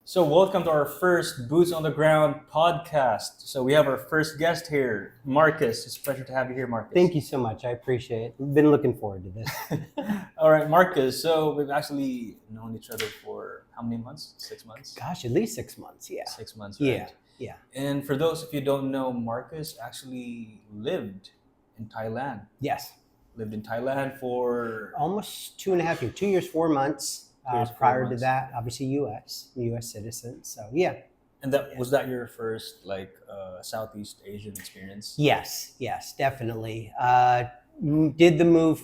So, welcome to our first Boots on the Ground podcast. So, we have our first guest here, Marcus. It's a pleasure to have you here, Marcus. Thank you so much. I appreciate it. I've been looking forward to this. All right, Marcus. So, we've actually known each other for how many months? 6 months? Gosh, at least 6 months. Yeah. 6 months, right? Yeah. And for those of you who don't know, Marcus actually lived in Thailand. Yes. Lived in Thailand for Almost 2.5 years, 2 years, 4 months. Prior to that, obviously U.S. citizen. So yeah. And was that your first Southeast Asian experience? Yes, definitely. Did the move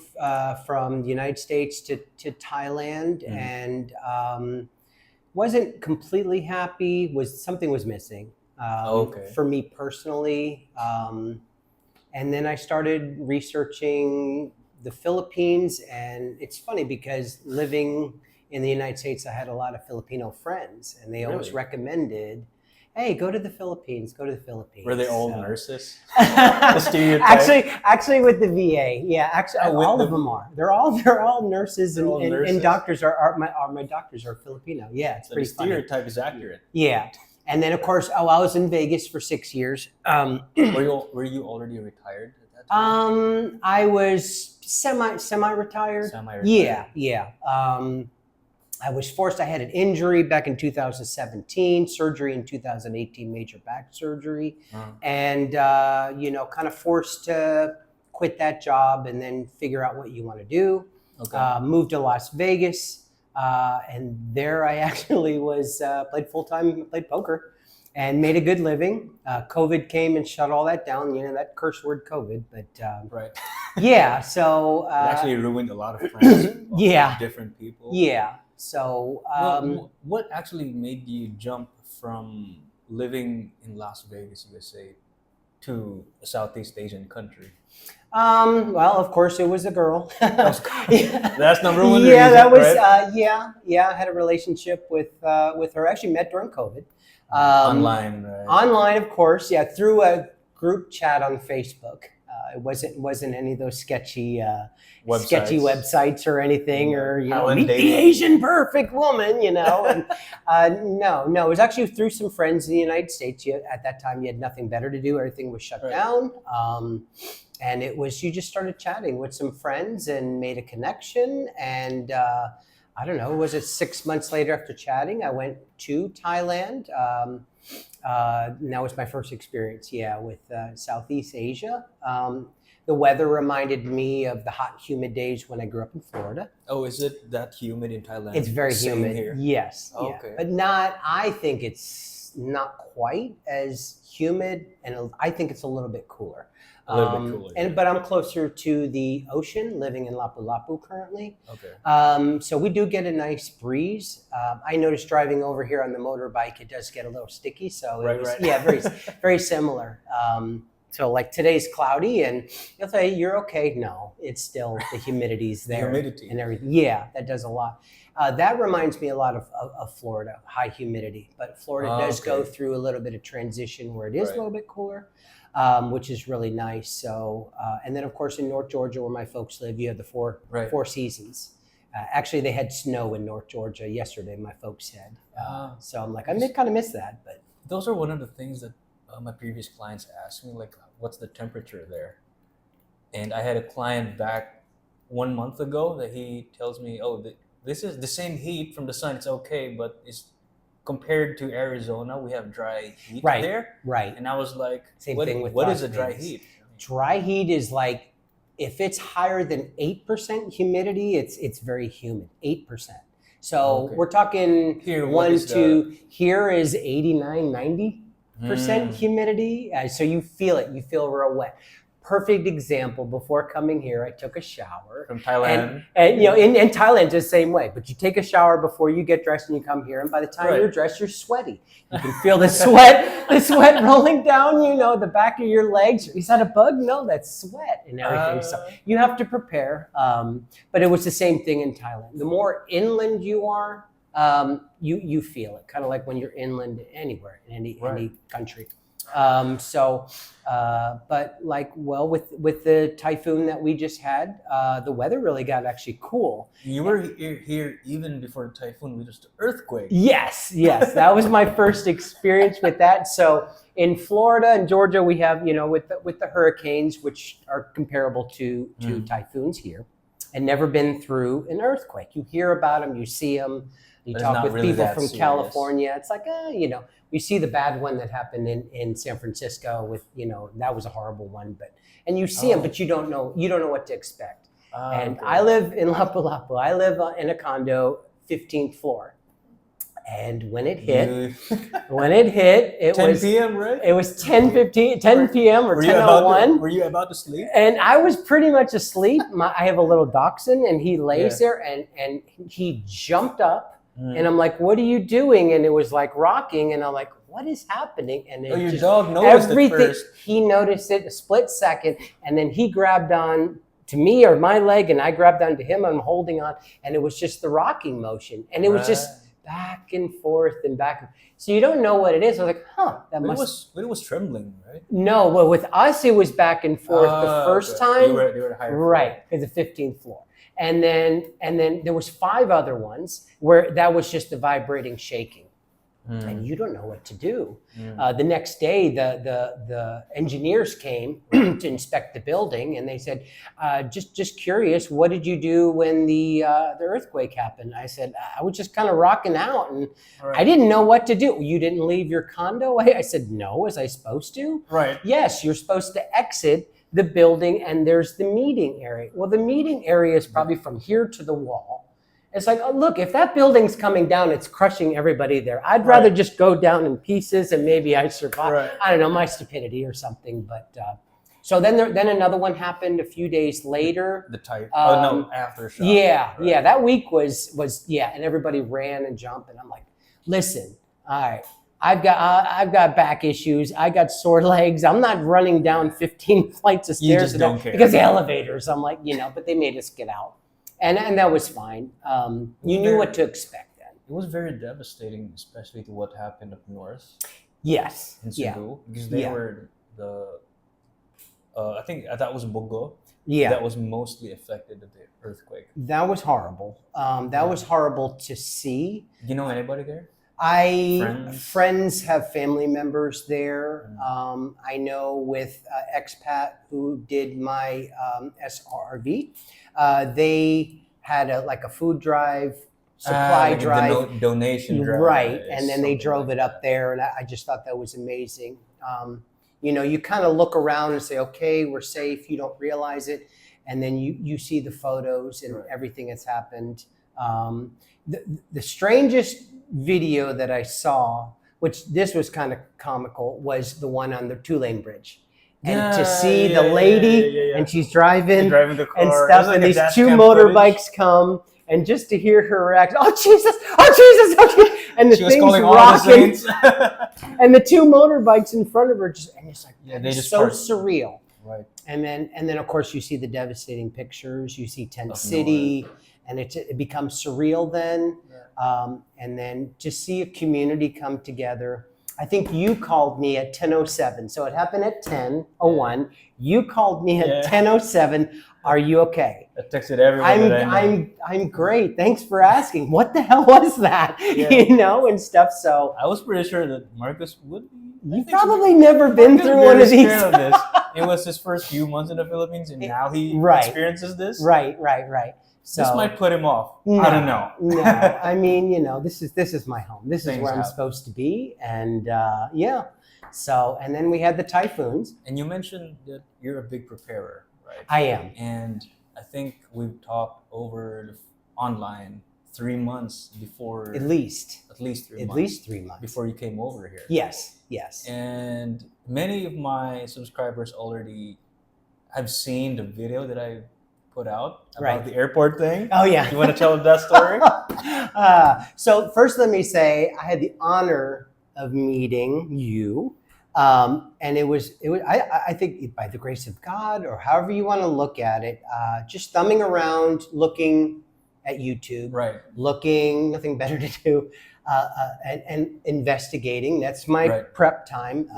from the United States to Thailand, and wasn't completely happy. Something was missing for me personally. And then I started researching the Philippines, and it's funny because living in the United States, I had a lot of Filipino friends, and they always recommended, "Hey, go to the Philippines. Go to the Philippines." Were they all nurses? The stereotype? Actually, with the VA, yeah. Actually, all of them are. They're all nurses, and doctors are my doctors are Filipino. Yeah, it's pretty funny. The stereotype is accurate. Yeah, and then of course, I was in Vegas for 6 years. Were you already retired at that time? I was semi-retired. Semi-retired. Yeah. I was forced. I had an injury back in 2017, surgery in 2018, major back surgery, and kind of forced to quit that job and then figure out what you want to do. Okay. Moved to Las Vegas, and there I actually played full-time, played poker, and made a good living. COVID came and shut all that down. That curse word COVID, but right. Yeah. So it actually ruined a lot of friends. Yeah. Different people. Yeah. So what actually made you jump from living in Las Vegas, USA, to a Southeast Asian country? Well, of course, it was a girl. That's number one. Yeah, reason, that was right? yeah. I had a relationship with her. Actually, met during COVID. Online, right? Online, of course. Yeah, through a group chat on Facebook. It wasn't any of those sketchy websites or anything, or meet the Asian perfect woman, and no, it was actually through some friends in the United States. At that time, you had nothing better to do. Everything was shut down, and you just started chatting with some friends and made a connection. And I don't know, was it 6 months later after chatting, I went to Thailand. And that was my first experience, with Southeast Asia. The weather reminded me of the hot, humid days when I grew up in Florida. Oh, is it that humid in Thailand? It's very humid here? Yes. Oh, yeah. okay. But I think it's not quite as humid, and I think it's a little bit cooler. A little bit cooler. But I'm closer to the ocean, living in Lapu-Lapu currently. Okay. So we do get a nice breeze. I noticed driving over here on the motorbike, it does get a little sticky. So very, very similar. So like today's cloudy, and you'll say you're okay. No, it's still the humidity's there. Humidity and everything. Yeah, that does a lot. That reminds me a lot of Florida, high humidity. But Florida does go through a little bit of transition where it is a little bit cooler. Which is really nice. So, and then of course in North Georgia, where my folks live, you have the four seasons. Actually, they had snow in North Georgia yesterday. My folks said. So I'm like, I kind of miss that. But those are one of the things that my previous clients asked me, like, what's the temperature there? And I had a client back 1 month ago that he tells me, this is the same heat from the sun. It's okay, but it's compared to Arizona, we have dry heat there. Right. And I was like, what is a dry heat? Dry heat is like, if it's higher than 8% humidity, it's very humid, 8%. So we're talking here, here is 89, 90% humidity. So you feel it, you feel real wet. Perfect example, before coming here, I took a shower. From Thailand. And in Thailand, it's the same way. But you take a shower before you get dressed and you come here. And by the time you're dressed, you're sweaty. You can feel the sweat rolling down, the back of your legs. Is that a bug? No, that's sweat and everything. So you have to prepare. But it was the same thing in Thailand. The more inland you are, you feel it. Kind of like when you're inland anywhere, in any country. But like, well, with the typhoon that we just had, the weather really got actually cool. You were here even before the typhoon, which was the earthquake. Yes, that was my first experience with that. So in Florida and Georgia, we have, with the hurricanes, which are comparable to typhoons here, and never been through an earthquake. You hear about them, you see them, you talk with people from California. It's like, you see the bad one that happened in San Francisco with, that was a horrible one, and you see them, but you don't know what to expect. And okay. I live in Lapu-Lapu. I live in a condo, 15th floor. And when it hit, it 10 was p.m., right? It was 10 p.m. or 10:01. Were you about to sleep? And I was pretty much asleep. I have a little dachshund, and he lays there, and he jumped up, and I'm like, "What are you doing?" And it was like rocking, and I'm like, "What is happening?" And your dog noticed everything. It first. He noticed it a split second, and then he grabbed on to me or my leg, and I grabbed onto him. I'm holding on, and it was just the rocking motion, and it was just back and forth and back. So you don't know what it is. I was like, It was trembling, right? No, well, with us, it was back and forth the first time. They were higher right, because the 15th floor. And then there was 5 other ones where that was just the vibrating shaking. And you don't know what to do. The next day, the engineers came to inspect the building, and they said, "Just curious, what did you do when the earthquake happened?" I said, "I was just kind of rocking out, and I didn't know what to do." "You didn't leave your condo?" I said, "No, was I supposed to?" Right. "Yes, you're supposed to exit the building, and there's the meeting area." Well, the meeting area is probably from here to the wall. It's like, oh, look, if that building's coming down, it's crushing everybody there. I'd rather just go down in pieces and maybe I survive. Right. I don't know, my stupidity or something. But so then another one happened a few days later. The type. Aftershock. Yeah, right. That week was and everybody ran and jumped, and I'm like, listen, all right, I've got back issues. I got sore legs. I'm not running down 15 flights of stairs. You just don't care. Because the elevators. I'm like, but they made us get out. And that was fine. You knew what to expect then. It was very devastating, especially to what happened up north. Yes. In Cebu, because they were I think that was Bogo. Yeah. That was mostly affected by the earthquake. That was horrible. That was horrible to see. Do you know anybody there? Friends have family members there. I know with Expat, who did my SRRV, they had a food drive, supply drive, donation drive, right? And then they drove it up there, and I just thought that was amazing. You kind of look around and say, okay, we're safe. You don't realize it, and then you see the photos and everything that's happened. The strangest video that I saw, which this was kind of comical, was the one on the 2-lane bridge. And to see the lady and she's driving the car and stuff, and these 2 motorbikes come, and just to hear her reaction, oh Jesus, okay, and the thing's rocking, and the 2 motorbikes in front of her, and it's like so surreal. Right. And then of course you see the devastating pictures. You see Tent City, and it becomes surreal then. And then to see a community come together. I think you called me at 10:07. So it happened at 10:01. You called me at 10:07. Are you okay? I texted everyone. I'm great. Thanks for asking. What the hell was that? And stuff. So I was pretty sure that Marcus would be. You've probably never been through one of these. It was his first few months in the Philippines, and now he experiences this. Right. So, this might put him off. I don't know. No, I mean, this is my home. This is where I'm supposed to be, and So, and then we had the typhoons. And you mentioned that you're a big preparer, right? I am. And I think we've talked over online 3 months before. At least 3 months. At least 3 months before you came over here. Yes. And many of my subscribers already have seen the video that I put out about the airport thing. Oh yeah. You want to tell them that story? So first, let me say I had the honor of meeting you, and it was I think by the grace of God, or however you want to look at it, just thumbing around, looking at YouTube, right? Looking, nothing better to do. and investigating. That's my prep time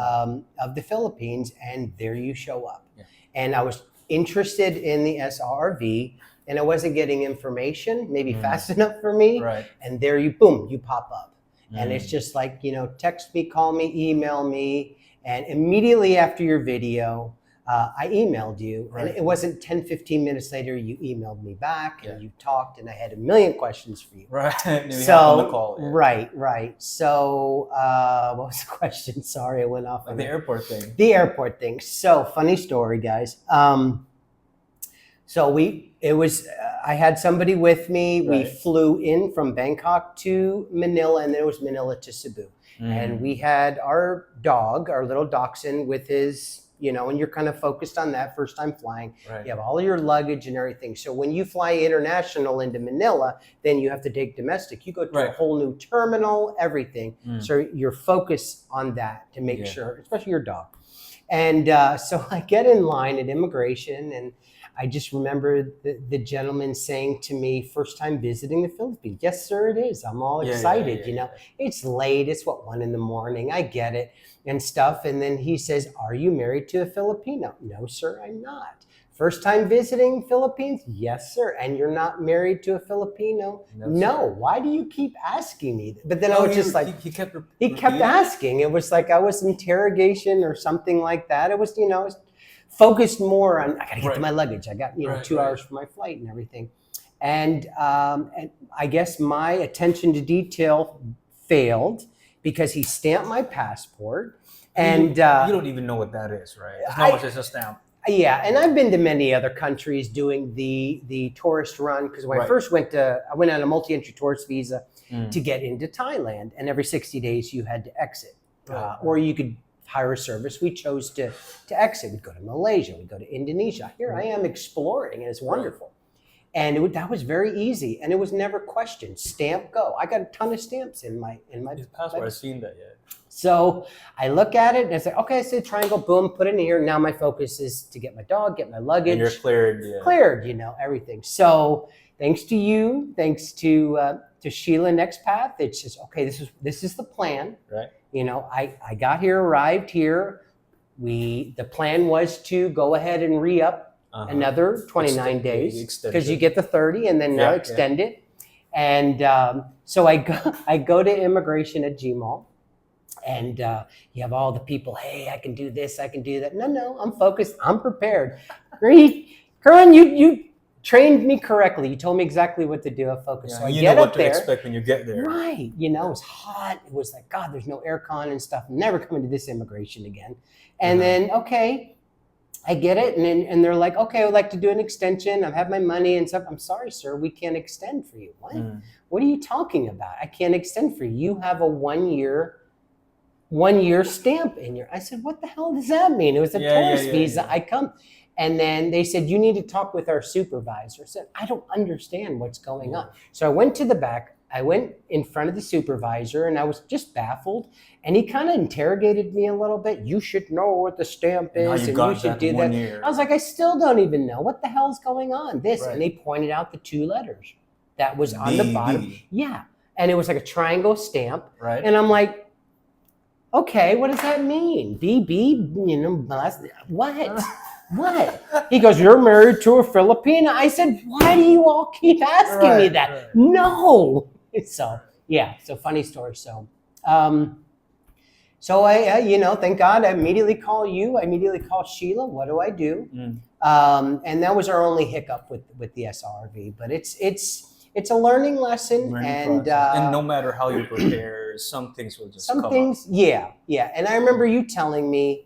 of the Philippines, and there you show up. Yeah. And I was interested in the SRRV, and I wasn't getting information maybe fast enough for me. Right. And there you pop up. And it's just like, text me, call me, email me. And immediately after your video, I emailed you. Right. And it wasn't 10, 15 minutes later, you emailed me back and you talked, and I had a million questions for you. Right. So, on the call, right. So, what was the question? Sorry, I went off on the airport thing. The airport thing. So, funny story, guys. I had somebody with me. Right. We flew in from Bangkok to Manila, and then it was Manila to Cebu. And we had our little dachshund with his, and you're kind of focused on that first time flying. Right. You have all your luggage and everything. So when you fly international into Manila, then you have to take domestic. You go to a whole new terminal, everything. So you're focused on that to make sure, especially your dog. And so I get in line at immigration, and I just remember the gentleman saying to me, first time visiting the Philippines. Yes, sir, it is. I'm all excited, It's late. It's 1 a.m. I get it and stuff. And then he says, are you married to a Filipino? No, sir, I'm not. First time visiting Philippines? Yes, sir. And you're not married to a Filipino? No. Why do you keep asking me? But then I was just like, he kept asking. It was like I was interrogation or something like that. It was, focused more on, I got to get to my luggage. I got, 2 hours for my flight and everything. And I guess my attention to detail failed because he stamped my passport. And you don't even know what that is, right? It's not just a stamp. Yeah, and I've been to many other countries doing the tourist run, because when I first I went on a multi-entry tourist visa to get into Thailand, and every 60 days you had to exit. Or you could hire a service. We chose to exit. We'd go to Malaysia, we'd go to Indonesia. Here I am exploring, and it's wonderful. And that was very easy, and it was never questioned. Stamp, go. I got a ton of stamps in my passport. I've seen that, So I look at it and I say, okay, I say triangle, boom, put it in here. Now my focus is to get my dog, get my luggage. And you're cleared. Cleared, everything. So thanks to you, thanks to Sheila and Expat, it's just, okay, this is the plan. Right. I got here, arrived here. The plan was to go ahead and re-up another 29 days, because you get the 30 and then now extend it. And so I go to immigration at Gmall. And you have all the people, hey, I can do this, I can do that. No, I'm focused, I'm prepared. Kerwin, you trained me correctly. You told me exactly what to do. I focused. So I get up there. You know what to expect when you get there. Right. It was hot. It was like, God, there's no aircon and stuff. I'm never coming to this immigration again. And then, okay, I get it. And they're like, okay, I would like to do an extension. I've had my money and stuff. I'm sorry, sir, we can't extend for you. What? What are you talking about? I can't extend for you. You have a 1 year stamp in your. I said, what the hell does that mean? It was a tourist visa. I come. And then they said, you need to talk with our supervisor. I said, I don't understand what's going on. So I went to the back. I went in front of the supervisor, and I was just baffled. And he kind of interrogated me a little bit. You should know what the stamp is, and you should do that. I was like, I still don't even know. What the hell's going on? And they pointed out the 2 letters that was on the bottom. Yeah. And it was like a triangle stamp. Right. And I'm like, okay, what does that mean? BB, what? What? He goes, you're married to a Filipina. I said, why do you all keep asking me that? Right. No. So funny story. So I, thank God, I immediately call you. I immediately call Sheila. What do I do? And that was our only hiccup with the SRRV. But it's a learning lesson. And no matter how you prepare, some things will just come up. Yeah. And I remember you telling me,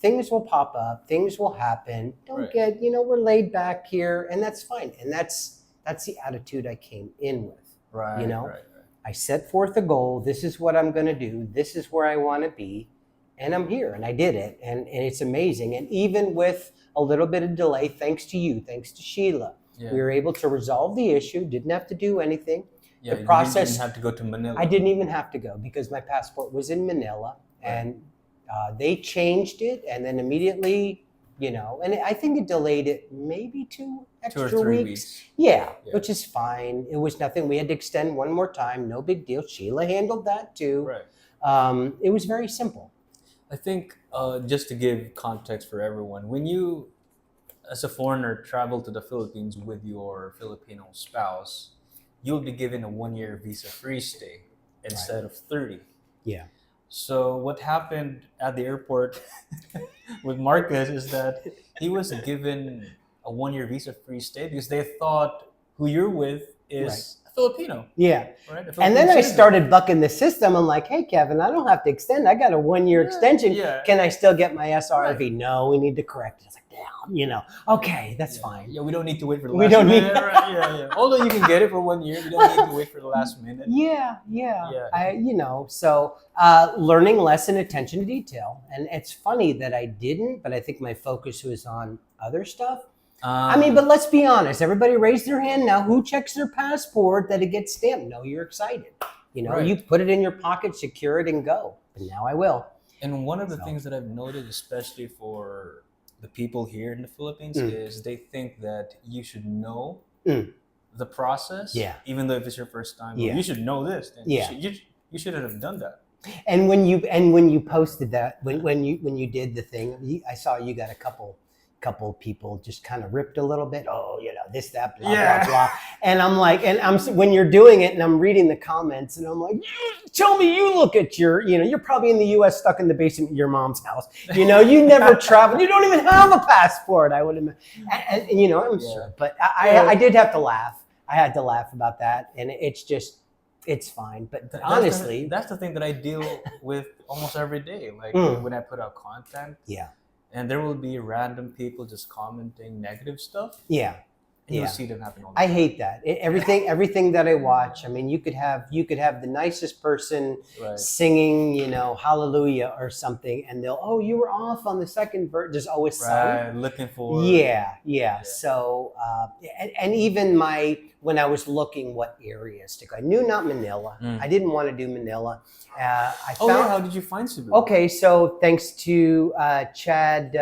things will pop up, things will happen. Don't get, we're laid back here, and that's fine. And that's the attitude I came in with. Right. I set forth a goal. This is what I'm going to do. This is where I want to be, and I'm here, and I did it, and it's amazing. And even with a little bit of delay, thanks to you, thanks to Sheila, we were able to resolve the issue. Didn't have to do anything. Yeah, the process. You didn't have to go to Manila. I didn't even have to go because my passport was in Manila, and they changed it, and then immediately And I think it delayed it maybe 2 extra 2 or 3 weeks. weeks. Yeah, which is fine. It was nothing. We had to extend one more time. No big deal. Sheila handled that too. Right. It was very simple. I think just to give context for everyone, when you, as a foreigner, travel to the Philippines with your Filipino spouse, you'll be given a 1-year visa-free stay instead of 30. Yeah. So what happened at the airport with Marcus is that he was given a 1-year visa-free stay because they thought who you're with is a Filipino. Yeah. Right? And then I started bucking the system. I'm like, hey, Kevin, I don't have to extend. I got a 1-year extension. Yeah. Can I still get my SRRV? Right. No, we need to correct it. It's like, damn, okay, that's fine. Yeah, we don't need to wait for the We last don't minute. need- Right? Yeah. Although you can get it for 1 year, you don't need to wait for the last minute. Yeah. Yeah. So learning lesson, attention to detail. And it's funny that I didn't, but I think my focus was on other stuff. But let's be honest. Everybody raise their hand now. Who checks their passport that it gets stamped? No, you're excited. Right. You put it in your pocket, secure it, and go. And now I will. And one of the things that I've noted, especially for the people here in the Philippines, is they think that you should know the process. Yeah. Even though if it's your first time, Yeah. you should know this. Then Yeah. You shouldn't have done that. And when you posted that, when you did the thing, I saw you got a couple people just kind of ripped a little bit. Oh, this, that, blah, blah, blah. And I'm like, when you're doing it and I'm reading the comments and I'm like, tell me you look at you're probably in the U.S. stuck in the basement of your mom's house. You never traveled. You don't even have a passport. I would imagine. And I'm sure. But I did have to laugh. I had to laugh about that. And it's fine. But honestly. That's the thing that I deal with almost every day. Like when I put out content. Yeah. And there will be random people just commenting negative stuff. Yeah. And you'll see them happen all the I time. hate that. Everything that I watch. I mean, you could have the nicest person singing, hallelujah or something, and they'll, you were off on the second verse. There's always some. Looking for. Yeah. So, and even when I was looking what areas to go, I knew not Manila. I didn't want to do Manila. How did you find Cebu? Okay, so thanks to Chad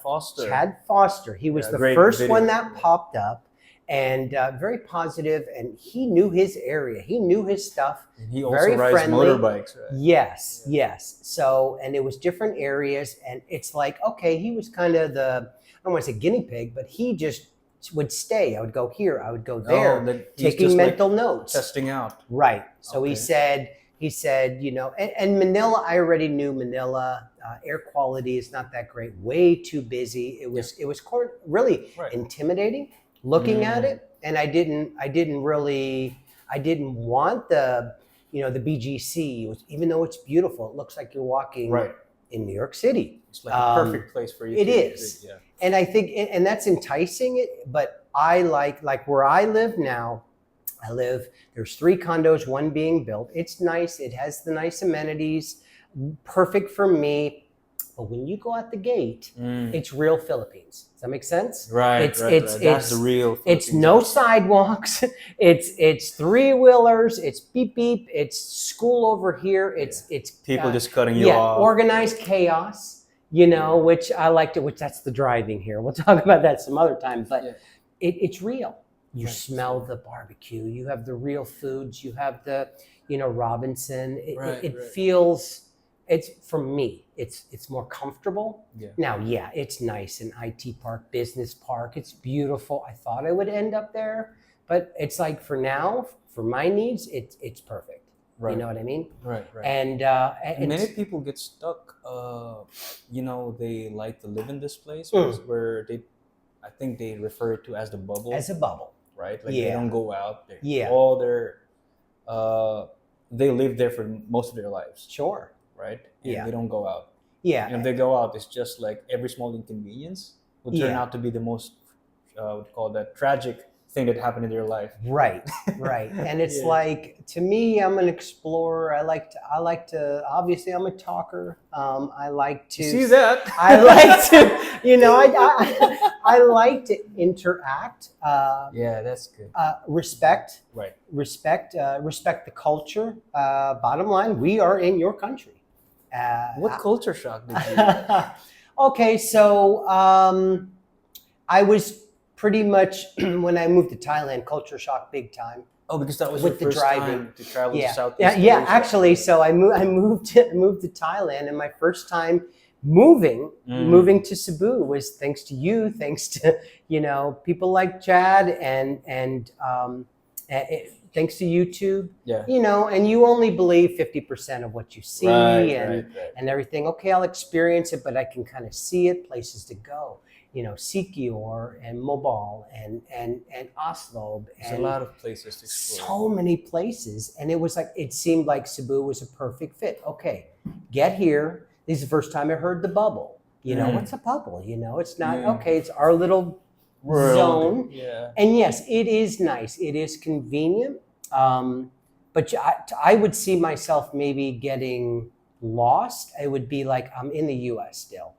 Foster. Chad Foster. He was the first one that popped up, and very positive, and he knew his area. He knew his stuff. And he also very rides friendly. motorbikes, right? Yes. So, and it was different areas, and it's like, okay, he was kind of I don't want to say guinea pig, but he just would stay. I would go here, I would go there, taking mental notes. Testing out. Right. So he said, and Manila, I already knew Manila. Air quality is not that great. Way too busy. It was really intimidating looking at it, and I didn't want the BGC. Even though it's beautiful, it looks like you're walking in New York City. It's like a perfect place for you. It is, and I think, and that's enticing. But I like where I live now. There's 3 condos, 1 being built. It's nice. It has the nice amenities, perfect for me. But when you go out the gate, it's real Philippines. Does that make sense? Right. That's the real Philippines. It's no sidewalks. It's 3-wheelers. It's beep beep. It's school over here. It's people just cutting you off. Organized chaos. Which I liked it. Which that's the driving here. We'll talk about that some other time. But it's real. You smell the barbecue. You have the real foods. You have the, Robinson. It feels. It's for me. It's more comfortable. Yeah. Now, it's nice in IT Park, Business Park. It's beautiful. I thought I would end up there, but it's like for now, for my needs, it's perfect. Right. You know what I mean? Right. And many people get stuck. They like to live in this place where I think they refer it to as the bubble. As a bubble. Right? Like they don't go out. They live there for most of their lives. Sure. Right? And they don't go out. Yeah. And if they go out, it's just like every small inconvenience will turn out to be the most, tragic thing that happened in their life. Right. And it's like, to me, I'm an explorer. I like to, obviously I'm a talker. I like to see that. I like to, I like to interact. That's good. Respect. Right. Respect the culture. Bottom line, we are in your country. What culture shock did you have? Okay, so I was pretty much when I moved to Thailand, culture shock big time. Oh, because that was With your the first driving. time to travel Yeah, to Southeast yeah. Asia. Actually, so I moved to Thailand, and my first time moving to Cebu was thanks to you, thanks to people like Chad, and thanks to YouTube. Yeah. And you only believe 50% of what you see Right. and everything. Okay, I'll experience it, but I can kind of see it, places to go. Sikior and Mobile and Oslo. There's a lot of places to explore. So many places. And it seemed like Cebu was a perfect fit. Okay, get here. This is the first time I heard the bubble. What's a bubble? It's not, okay, it's our little zone. Yeah. And yes, it is nice. It is convenient. But I would see myself maybe getting lost. It would be like I'm in the US still.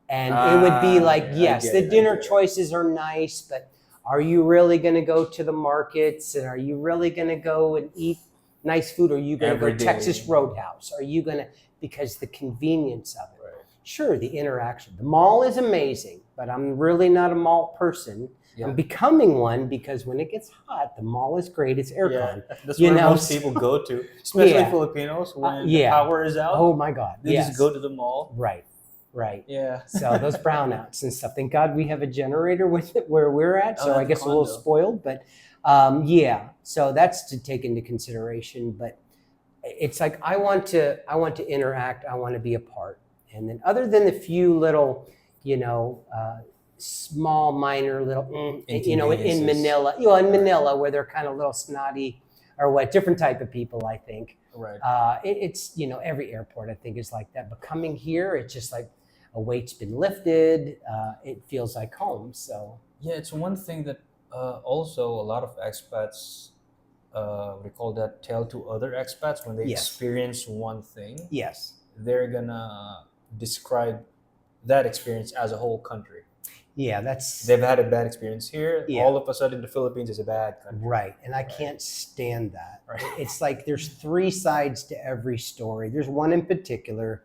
And it would be like, yes, the dinner choices are nice, but are you really going to go to the markets? And are you really going to go and eat nice food? Or are you going to go Texas Roadhouse? Are you going to, because the convenience of it. Right. Sure, the interaction. The mall is amazing, but I'm really not a mall person. Yeah. I'm becoming one because when it gets hot, the mall is great. It's aircon. Yeah, that's where most people go to, especially Filipinos when the power is out. Oh my God. They just go to the mall. Right. Yeah. So those brownouts and stuff. Thank God we have a generator with it where we're at. So I guess a little spoiled, but so that's to take into consideration. But it's like I want to interact. I want to be a part. And then other than the few little, small, minor little, in Manila, in Manila where they're kind of a little snotty or what, different type of people, I think. Right. It's, every airport I think is like that. But coming here, it's just like a weight's been lifted. It feels like home. So yeah, it's one thing that also a lot of expats, we call that tell to other expats when they experience one thing. Yes. They're gonna describe that experience as a whole country. Yeah, they've had a bad experience here. Yeah. All of a sudden, the Philippines is a bad country. Right, and I can't stand that. Right. It's like there's three sides to every story. There's one in particular,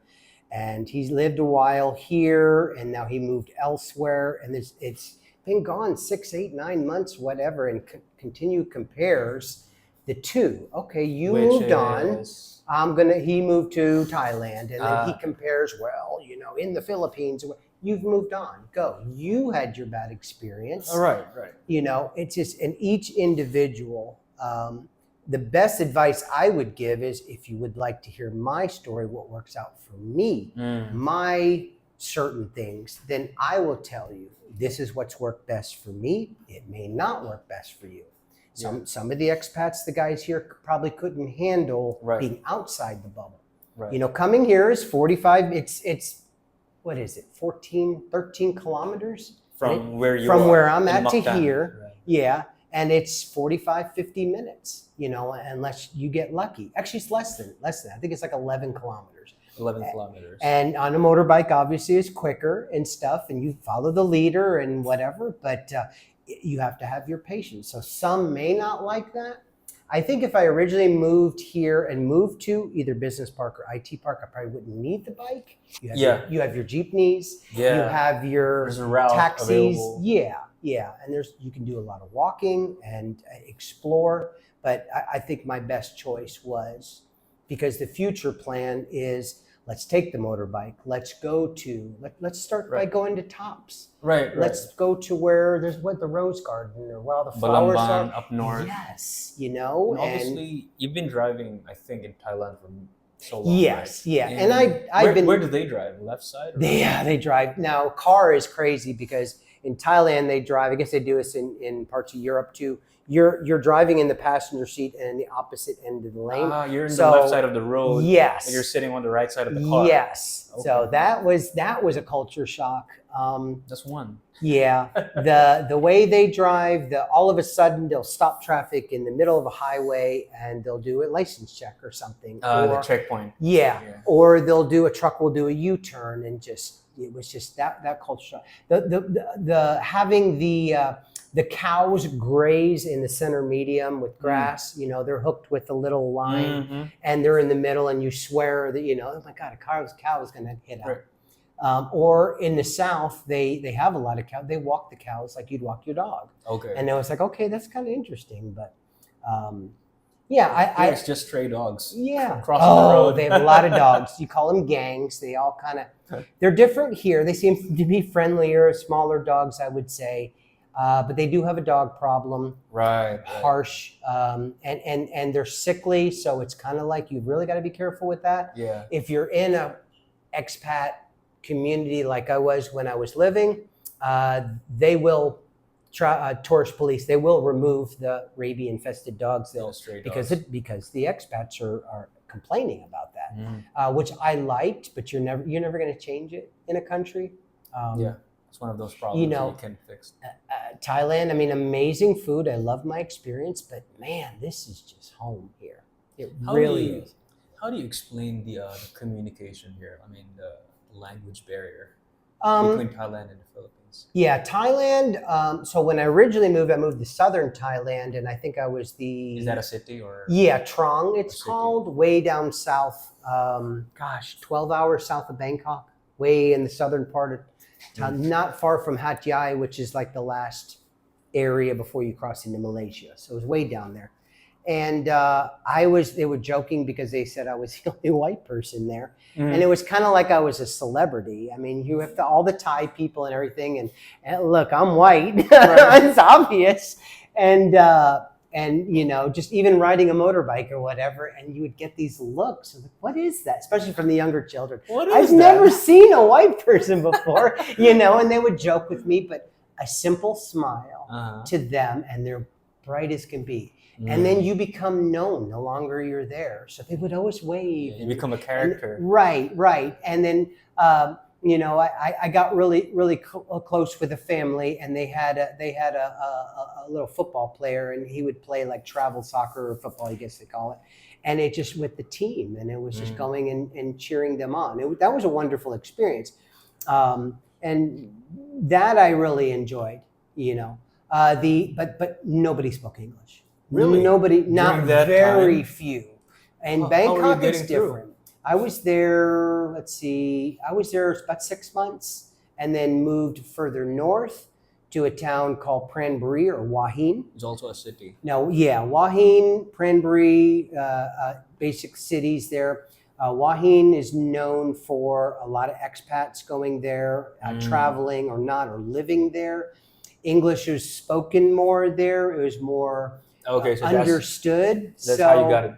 and he's lived a while here, and now he moved elsewhere, and it's been gone 6, 8, 9 months, whatever, and compares the two. Okay, you moved on. He moved to Thailand, and then he compares, in the Philippines. You've moved on. Go. You had your bad experience. Right. It's just, and each individual, the best advice I would give is if you would like to hear my story, what works out for me, my certain things, then I will tell you, this is what's worked best for me. It may not work best for you. Some of the expats, the guys here probably couldn't handle being outside the bubble. Right. Coming here is 45, it's what is it, 13 kilometers? From where you From are, where I'm at to here. Right. Yeah. And it's 45, 50 minutes, unless you get lucky. Actually, it's less than. I think it's like 11 kilometers. 11 kilometers. And on a motorbike, obviously, it's quicker and stuff, and you follow the leader and whatever, but you have to have your patience. So some may not like that. I think if I originally moved here and moved to either Business Park or IT Park, I probably wouldn't need the bike. You have your jeepneys. Yeah. You have your taxis. Available. Yeah. And you can do a lot of walking and explore. But I think my best choice was, because the future plan is, let's take the motorbike. Let's start by going to Tops. Right. Let's go to where there's the Rose Garden or the flowers are up north. Yes, And obviously, you've been driving, I think, in Thailand for so long. Yes, right? yeah. And I've been. Where do they drive? Left side? They drive. Now, car is crazy because in Thailand they drive. I guess they do this in parts of Europe too. You're driving in the passenger seat and in the opposite end of the lane. You're in the left side of the road. Yes. And you're sitting on the right side of the car. Yes. Okay. So that was a culture shock. That's one. Yeah. The way they drive, all of a sudden they'll stop traffic in the middle of a highway and they'll do a license check or something. The checkpoint. Yeah. Or a truck will do a U-turn and it was just that culture shock. The having the cows graze in the center medium with grass, they're hooked with a little line and they're in the middle and you swear that, oh my God, a cow is going to hit out. Or in the South, they have a lot of cows. They walk the cows like you'd walk your dog. Okay. And I was like, okay, that's kind of interesting. But it's just stray dogs. Yeah. Crossing the road. They have a lot of dogs. You call them gangs. They all kind of, they're different here. They seem to be friendlier, smaller dogs, I would say. But they do have a dog problem. Right. Harsh. And they're sickly. So it's kind of like, you've really got to be careful with that. Yeah. If you're in a expat community like I was when I was living, they will try, tourist police, they will remove the rabies infested dogs because the expats are complaining about that, which I liked, but you're never going to change it in a country. It's one of those problems that you can fix. Thailand, I mean, amazing food. I love my experience, but man, this is just home here. It really is. How do you explain the communication here? I mean, the language barrier between Thailand and the Philippines. Yeah, Thailand. So when I originally moved, I moved to southern Thailand, and I think I was Is that a city or? Yeah, Trong. It's called, way down south. 12 hours south of Bangkok, way in the southern part of town, not far from Hat Yai, which is like the last area before you cross into Malaysia. So it was way down there. And they were joking because they said I was the only white person there. And it was kind of like I was a celebrity. I mean, you have all the Thai people and everything. And look, I'm white. It's obvious. And just even riding a motorbike or whatever, and you would get these looks. Like, what is that? Especially from the younger children. I've never seen a white person before, and they would joke with me, but a simple smile to them, and they're bright as can be. And then you become known the longer you're there. So they would always wave. You become a character. Right. And then, I got really, really close with a family, and they had a little football player, and he would play like travel soccer or football, I guess they call it. And it just with the team, and it was just going and cheering them on. That was a wonderful experience. And that I really enjoyed, but nobody spoke English. Really? Nobody, not very time? Few. And Bangkok is different. I was there, I was there about 6 months, and then moved further north to a town called Pranbury or Hua Hin. It's also a city. No, yeah, Hua Hin, Pranbury, basic cities there. Hua Hin is known for a lot of expats going there, traveling or not, or living there. English is spoken more there. It was more understood. That's how you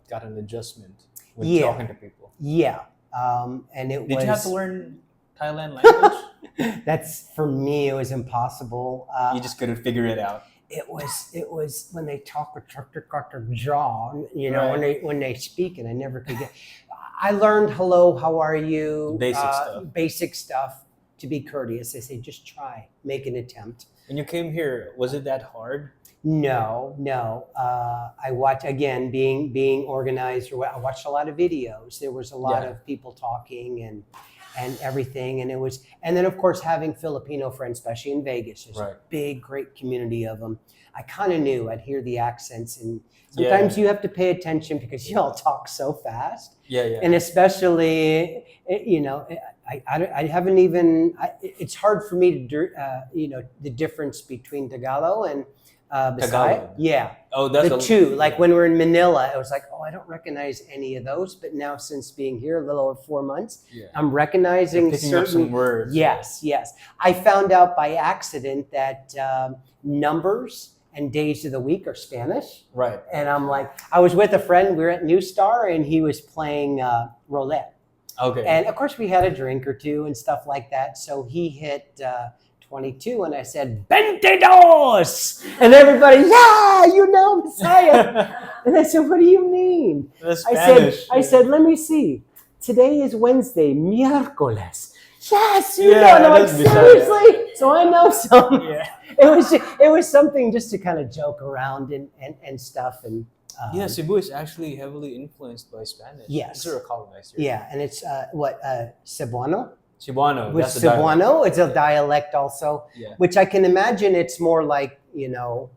got an adjustment when talking to people. Yeah. And Did you have to learn Thailand language? That's, for me, it was impossible. You just couldn't figure it out. It was when they talk with jaw, when they speak, and I never could get. I learned hello, how are you? Basic stuff to be courteous. They say just try, make an attempt. When you came here, was it that hard? No. I watched, again, being organized. I watched a lot of videos. There was a lot of people talking and everything, and then of course having Filipino friends, especially in Vegas. There's a big, great community of them. I kind of knew. I'd hear the accents, and sometimes you have to pay attention because you all talk so fast. And especially, I haven't even. It's hard for me to, the difference between Tagalog and Tagalog. Yeah. Oh, that's the two. Like when we're in Manila, I was like, I don't recognize any of those. But now, since being here a little over 4 months, I'm recognizing picking up some words. Yes. I found out by accident that numbers and days of the week are Spanish. Right. And I'm like, I was with a friend. We were at New Star, and he was playing roulette. Okay. And of course, we had a drink or two and stuff like that. So he hit 22, and I said, 22! And everybody, Messiah. And I said, what do you mean? I said, let me see. Today is Wednesday, miércoles. Yes, know. And I'm like, seriously? So I know some. It was something just to kind of joke around and stuff. And Cebu is actually heavily influenced by Spanish. Yes. It's a colonized here. Yeah, and it's Cebuano? Cebuano. With Cebuano, it's a dialect also, which I can imagine it's more like,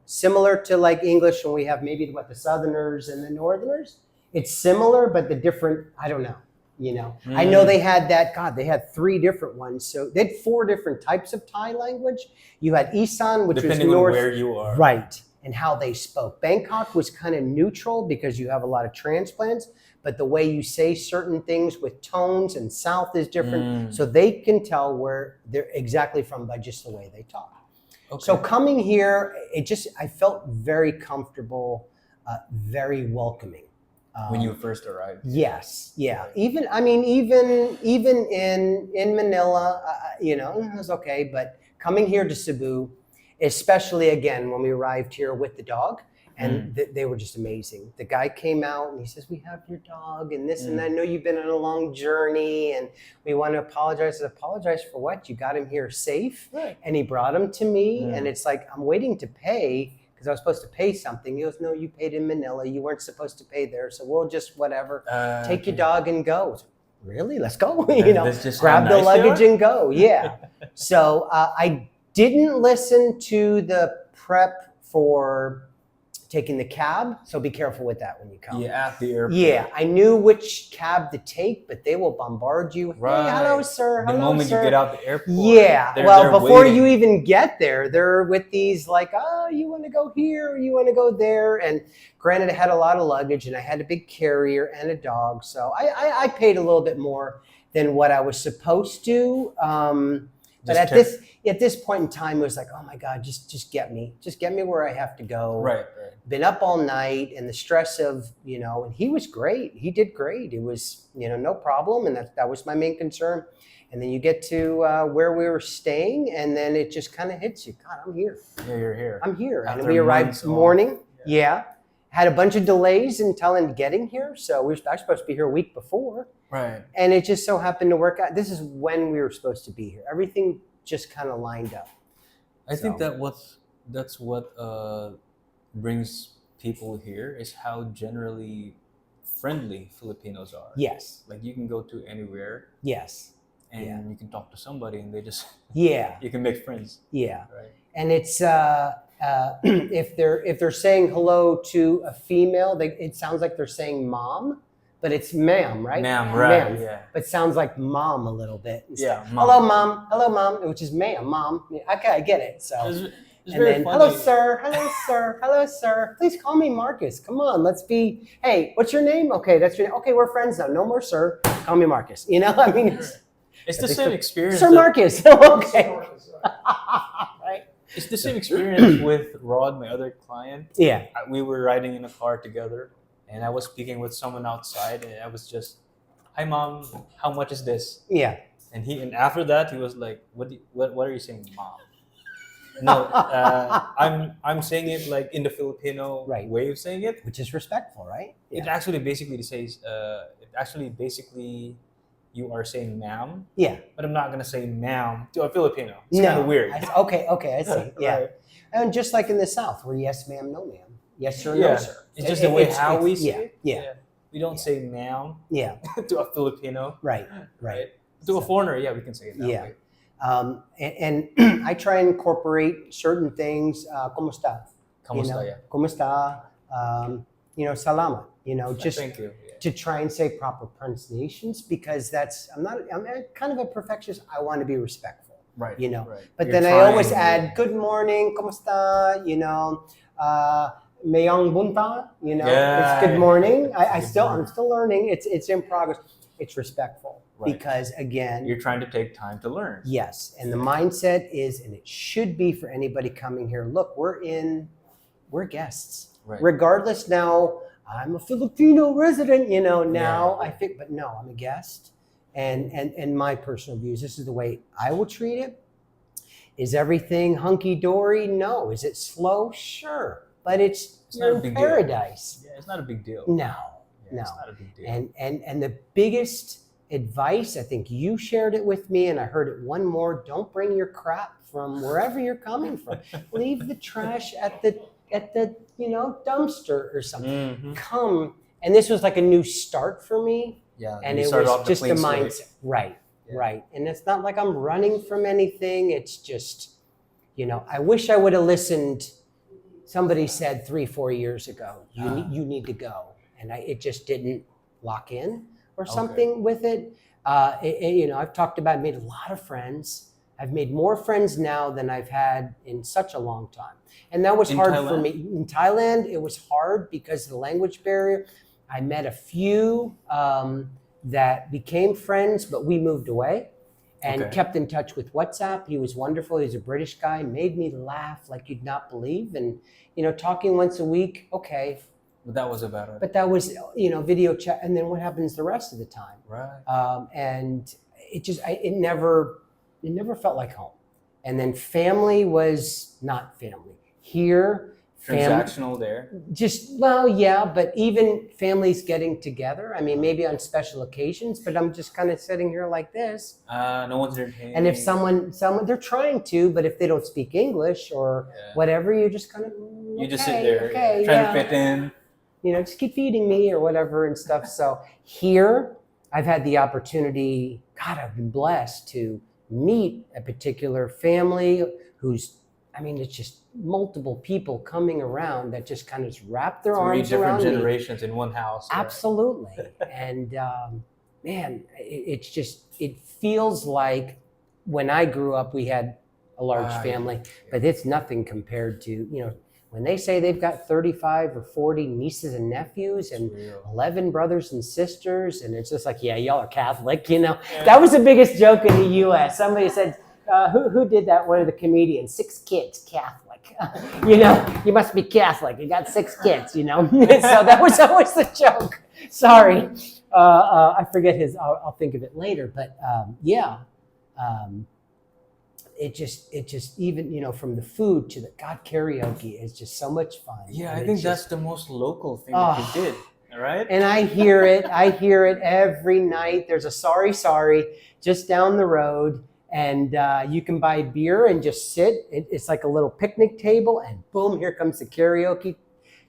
similar to like English when we have maybe the Southerners and the Northerners. It's similar, but the different, I don't know. You know, I know they had that. God, they had 3 different ones. So they had 4 different types of Thai language. You had Isan, which depending was north, on where you are, right, and how they spoke. Bangkok was kind of neutral because you have a lot of transplants, but the way you say certain things with tones and south is different. So they can tell where they're exactly from by just the way they talk. Okay. So coming here, I felt very comfortable, very welcoming. When you first arrived? Yes, yeah. Even in Manila, it was okay. But coming here to Cebu, especially again when we arrived here with the dog, and they were just amazing. The guy came out and he says, "We have your dog and this, and I know you've been on a long journey, and we want to apologize." I said, "Apologize for what? You got him here safe." Right. And he brought him to me, and it's like I'm waiting to pay. Because I was supposed to pay something. He goes, "No, you paid in Manila. You weren't supposed to pay there. So we'll just whatever. Take your dog and go." Really? Let's go. Grab the luggage and go. Yeah. So I didn't listen to the prep for taking the cab. So be careful with that when you come. Yeah, at the airport. Yeah, I knew which cab to take, but they will bombard you. Right. Hey, hello, sir. The moment you get out the airport. Yeah. Well, before you even get there, they're with these like, "Oh, you want to go here or you want to go there?" And granted, I had a lot of luggage and I had a big carrier and a dog. So I paid a little bit more than what I was supposed to. But at this point in time, it was like, oh my God, just get me where I have to go. Right. Been up all night and the stress of, and he was great. He did great. It was, no problem. And that was my main concern. And then you get to where we were staying and then it just kind of hits you. God, I'm here. Yeah, you're here. I'm here. After and we arrived morning. Yeah. Had a bunch of delays until getting here. So I was supposed to be here a week before. Right. And it just so happened to work out. This is when we were supposed to be here. Everything just kind of lined up. I think that's what brings people here is how generally friendly Filipinos are. Yes. Like you can go to anywhere. Yes. And you can talk to somebody and they just you can make friends. Yeah. Right. And it's if they're saying hello to a female, it sounds like they're saying mom, but it's ma'am, right? Ma'am, right? Ma'am. Yeah. But sounds like mom a little bit. Yeah. Mom. Hello, mom, which is ma'am, mom. Okay, I get it. So. It's and then, funny. hello, sir. Please call me Marcus. Come on, hey, what's your name? Okay, that's your name. Okay, we're friends now. No more, sir. Call me Marcus. I mean, it's the same experience. Sir Marcus. Okay. Right. It's the same experience with Rod, my other client. Yeah. We were riding in a car together, and I was speaking with someone outside, and I was just, "Hi, mom. How much is this?" Yeah. And after that, he was like, "What are you saying, mom?" No, I'm saying it like in the Filipino way of saying it, which is respectful, right? Yeah. It actually basically says, you are saying ma'am. Yeah. But I'm not gonna say ma'am to a Filipino. It's kind of weird. Okay, I see. Yeah. Right. And just like in the South, where yes, ma'am, no, ma'am, yes, sir, no, sir. It's just the way how we say it. Yeah. We don't say ma'am. Yeah. To a Filipino. Right. To a foreigner, we can say it that way. And I try and incorporate certain things. Kumusta? Kumusta? Salamat. Just thank you. To try and say proper pronunciations because I'm kind of a perfectionist. I want to be respectful. Right. But then I always add good morning, kumusta? Mayong bunta. It's good morning. I'm still learning. It's in progress. It's respectful. Right. Because again, you're trying to take time to learn. Yes. And the mindset is, and it should be for anybody coming here, look, we're guests. Right. Regardless now, I'm a Filipino resident, now I think, but no, I'm a guest. And my personal views, this is the way I will treat it. Is everything hunky-dory? No. Is it slow? Sure. But it's not a big paradise. Deal. Yeah, it's not a big deal. No. It's not a big deal. And the biggest advice, I think you shared it with me and I heard it one more, don't bring your crap from wherever you're coming from. Leave the trash at the dumpster or something. Mm-hmm. Come, and this was like a new start for me. Yeah. And it was just a mindset. Right. And it's not like I'm running from anything. It's just, I wish I would have listened. Somebody said 3-4 years ago, you need to go. And it just didn't lock in. or something with it. I've talked about, made a lot of friends. I've made more friends now than I've had in such a long time. And that was hard for me. In Thailand, it was hard because of the language barrier. I met a few that became friends, but we moved away and kept in touch with WhatsApp. He was wonderful. He's a British guy, made me laugh like you'd not believe. And, talking once a week, okay. But that was about it. But that was, video chat. And then what happens the rest of the time? Right. And it never felt like home. And then family was not family. Here, transactional there. But even families getting together. I mean, maybe on special occasions, but I'm just kind of sitting here like this. No one's entertaining. And if someone, they're trying to, but if they don't speak English or whatever, you just kind of, you just sit there trying to fit in. Just keep feeding me or whatever and stuff. So here, I've had the opportunity, God, I've been blessed to meet a particular family it's just multiple people coming around that just kind of wrap their arms around me. 3 different generations in one house. Right? Absolutely. And it feels like when I grew up, we had a large family, but it's nothing compared to, when they say they've got 35 or 40 nieces and nephews and 11 brothers and sisters, and it's just like, y'all are Catholic, That was the biggest joke in the U.S. Somebody said, who did that? One of the comedians, 6 kids, Catholic. You must be Catholic. You got 6 kids, So that was always the joke. Sorry. I forget I'll think of it later. But it just even, from the food to the karaoke is just so much fun. Yeah, I think that's the most local thing that you did. All right. And I hear it every night. There's a sorry just down the road. And you can buy beer and just sit. It's like a little picnic table, and boom, here comes the karaoke,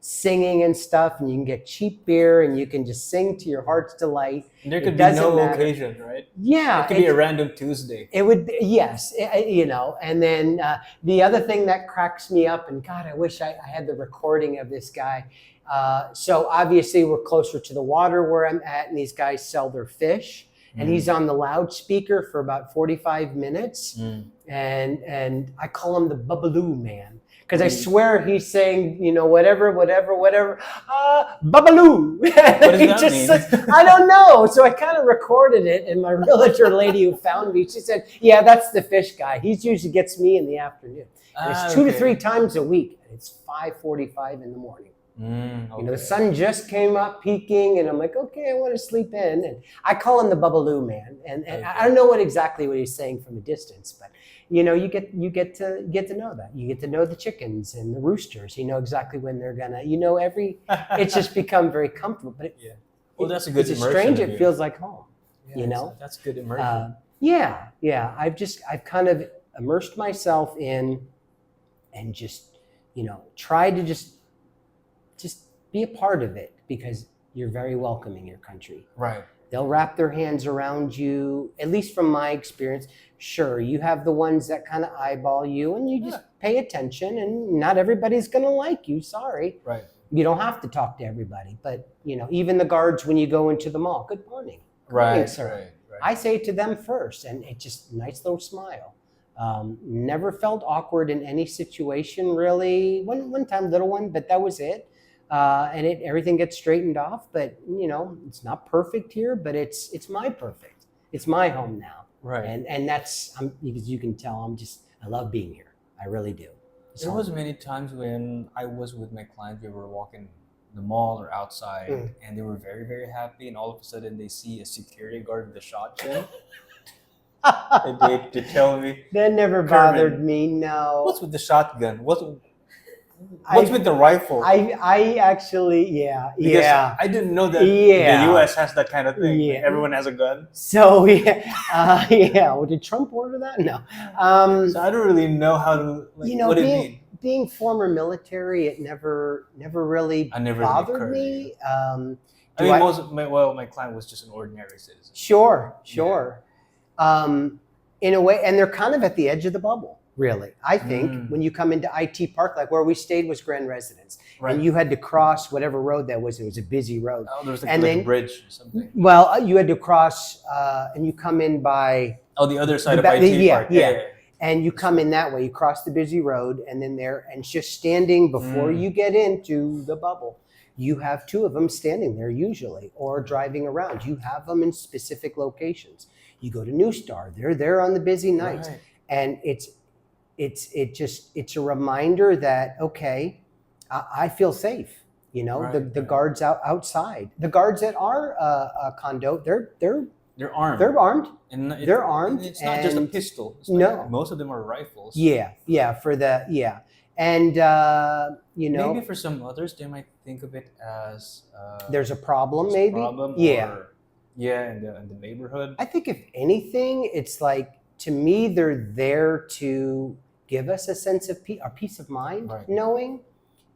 singing and stuff. And you can get cheap beer, and you can just sing to your heart's delight. And there could be no occasion, right? Yeah, it could be a random Tuesday. It would, yes, And then the other thing that cracks me up, and God, I wish I had the recording of this guy. So obviously, we're closer to the water where I'm at, and these guys sell their fish. And he's on the loudspeaker for about 45 minutes. And I call him the Babaloo man. Because I swear he's saying, whatever. Babaloo. What does that mean? Says, I don't know. So I kind of recorded it. And my realtor lady who found me, she said, yeah, that's the fish guy. He usually gets me in the afternoon. And it's 2 to 3 times a week. And it's 5:45 in the morning. The sun just came up peaking, and I'm like, okay, I want to sleep in. And I call him the Babaloo man. And I don't know exactly what he's saying from a distance, but you get to know that. You get to know the chickens and the roosters. You know exactly when they're gonna. It's just become very comfortable. But that's a good immersion. It's strange. It feels like home. That's good immersion. I've kind of immersed myself in, and just try to just be a part of it, because you're very welcome in your country. Right. They'll wrap their hands around you, at least from my experience. Sure, you have the ones that kind of eyeball you, and you just pay attention, and not everybody's going to like you. Sorry. Right. You don't have to talk to everybody, but even the guards when you go into the mall, good morning. Right. Morning, sir. Right. I say it to them first, and it's just a nice little smile. Never felt awkward in any situation, really. One time, little one, but that was it. And everything gets straightened off, but it's not perfect here, but it's my perfect. It's my home now. Right. And that's, because you can tell, I love being here. I really do. There was many times when I was with my clients, we were walking the mall or outside, and they were very, very happy, and all of a sudden they see a security guard with a shotgun. And they tell me, that never bothered me. No. What's with the shotgun? What's with the rifle? I actually, I didn't know that the U.S. has that kind of thing. Yeah. Like everyone has a gun. So, Well, did Trump order that? No. So I don't really know how to, what it means. Being former military, it never really bothered me. My client was just an ordinary citizen. Sure. In a way, and they're kind of at the edge of the bubble. really. I think when you come into IT Park, like where we stayed was Grand Residence, Right. and you had to cross whatever road that was. It was a busy road. Oh, there was And like then- a bridge or something. Well, you had to cross, and you come in by, Oh, the other side The of back- IT yeah, Park. yeah. and you come in that way. You cross the busy road, and then there, and just standing before you get into the bubble, you have two of them standing there usually, or driving around. You have them in specific locations. You go to New Star, they're there on the busy nights, Right. and it's a reminder that, okay, I feel safe. You know, Right, the right. guards outside, the guards at our condo, they're armed. they're armed. And They're armed, It's not just a and- pistol. It's No. most of them are rifles. Yeah, and Maybe for some others, they might think of it as there's a problem, just a maybe. problem, Yeah, or, yeah, in the neighborhood. I think if anything, it's like, to me, they're there to give us a sense of peace of mind, Right. knowing,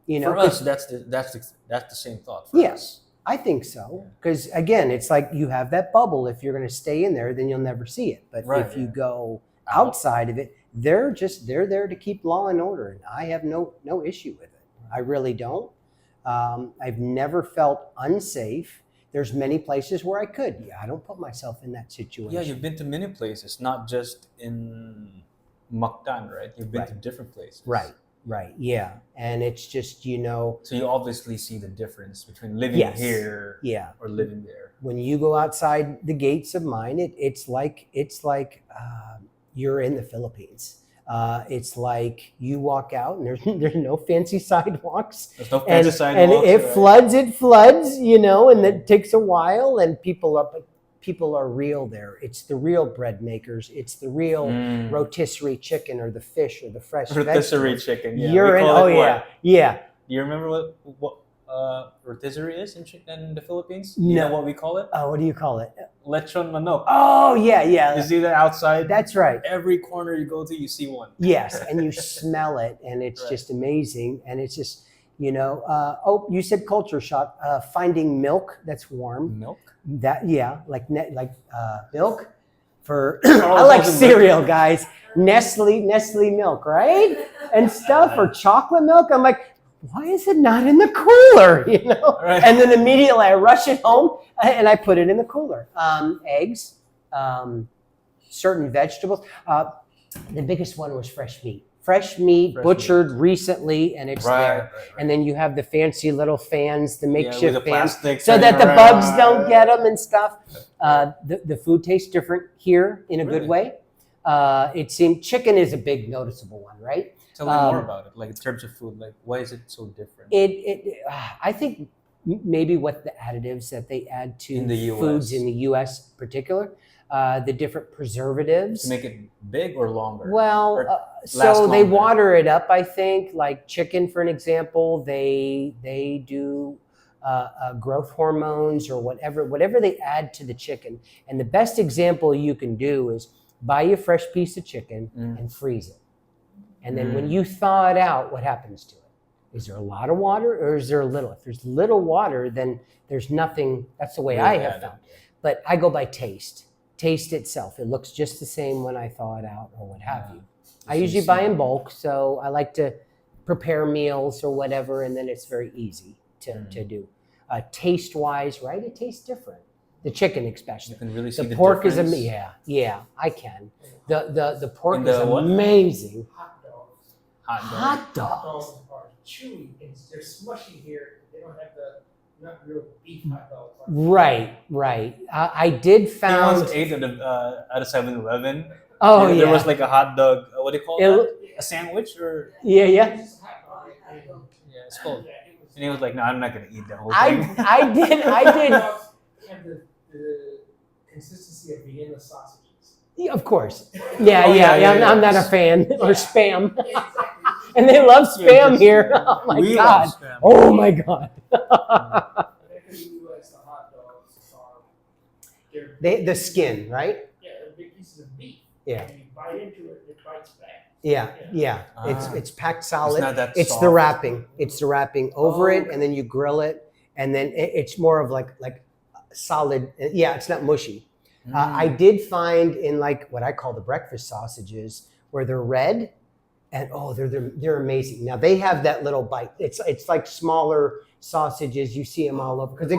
you know. For us, that's the same thought. For Yeah. us. I think so, because again, it's like you have that bubble. If you're going to stay in there, then you'll never see it. But Right, if you yeah. go outside of it, they're there to keep law and order, and I have no issue with it. I really don't. I've never felt unsafe. There's many places where I could. Yeah, I don't put myself in that situation. Yeah, you've been to many places, not just in Mactan, right? You've been to different places. Right. Yeah, and it's just, you know, So you obviously see the difference between living Yes. here yeah. or living there. When you go outside the gates of mine, it's like you're in the Philippines. It's like you walk out and there's no fancy sidewalks. There's no And, fancy and sidewalks. it right? floods, you know, and it takes a while, and people are real there. It's the real bread makers. It's the real rotisserie chicken, or the fish, or the fresh Rotisserie vegetables. chicken. Yeah. You're We in. call Oh it what? yeah. Do you remember what rotisserie is in the Philippines? No. You know what we call it? Oh, what do you call it? Lechon manok. Oh yeah. You see that outside? That's right. Every corner you go to, you see one. Yes, and you smell it, and it's Right. just amazing, and it's just, you know. You said culture shock. Finding milk that's warm. Milk? That like milk for. I like cereal, guys. Nestle milk, right? And stuff, or chocolate milk. I'm like, why is it not in the cooler? You know. Right. And then immediately I rush it home and I put it in the cooler. Eggs, certain vegetables. The biggest one was fresh meat. Fresh meat, butchered recently, and it's there. Right. And then you have the fancy little fans, the makeshift with the fans, plastic so that the turning bugs around. don't get them and stuff. The food tastes different here in a good Really? way. It seemed chicken is a big noticeable one, right? Tell me more about it. Like in terms of food, like why is it so different? I think maybe what the additives that they add to In the US. foods in the U.S. in particular, the different preservatives. To make it big or longer? Well, Or so last they longer? water it up. I think, like chicken, for an example, they do growth hormones or whatever they add to the chicken. And the best example you can do is buy a fresh piece of chicken and freeze it. And then when you thaw it out, what happens to it? Is there a lot of water, or is there a little? If there's little water, then there's nothing. That's the way I have found. But I go by taste. Taste itself. It looks just the same when I thaw it out or what have you. I usually buy in bulk, so I like to prepare meals or whatever, and then it's very easy to do. Taste-wise, right? It tastes different. The chicken, especially. You can really see The the pork is difference. yeah, I can. The pork And the is what? amazing. Hot dog. Hot dogs. Dogs are chewy and they're smushy here. They don't have the not real beef hot dogs. Right. I did I found. once ate at a 7-Eleven. Oh There yeah. was like a hot dog. What do you call that? A sandwich or Yeah. It's just hot dog. yeah, it's called. And he was like, "No, I'm not gonna eat the whole I thing." did. Hot dogs have the consistency of Vienna sausages. Yeah, of course. Yeah. Oh, yeah, I'm not a yeah. fan or spam, Exactly. and they love Yeah, spam just- here. Oh my We god. love spam. Oh my god. Back in the U.S., the hot dogs are The skin, right? they're big pieces of beef. Yeah. And you bite into it, it bites back. Yeah. Ah. It's packed It's solid. not that It's soft. the wrapping. It's the wrapping over Oh, it, and then you grill it, and then it's more of like solid. Yeah, it's not mushy. I did find in like what I call the breakfast sausages, where they're red, And they're amazing. Now they have that little bite. It's like smaller sausages. You see them all over because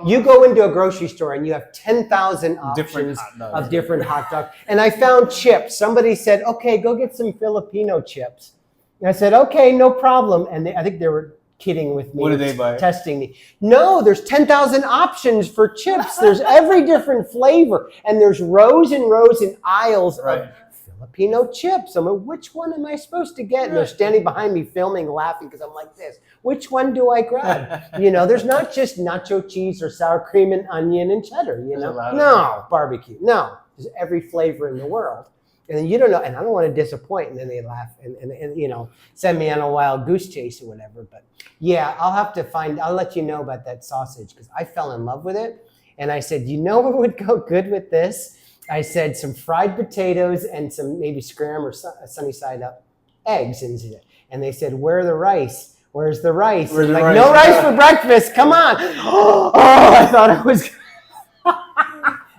you go into a grocery store and you have 10,000 options of different hot dogs. And I found chips. Somebody said, "Okay, go get some Filipino chips." And I said, "Okay, no problem." And I think they were kidding with me. What did they buy? Testing me. No, there's 10,000 options for chips. There's every different flavor, and there's rows and rows and aisles of Filipino chips. I'm like, which one am I supposed to get? And they're standing behind me filming, laughing because I'm like this. Which one do I grab? There's not just nacho cheese or sour cream and onion and cheddar. No barbecue. No, there's every flavor in the world. And then you don't know, and I don't want to disappoint. And then they laugh and send me on a wild goose chase or whatever. But yeah, I'll let you know about that sausage because I fell in love with it. And I said, what would go good with this? I said some fried potatoes and some maybe scram or sunny side up eggs into it. And they said, where's the rice? Where's the rice? Where's the like, rice? No rice for breakfast. Come on. Oh, I thought it was.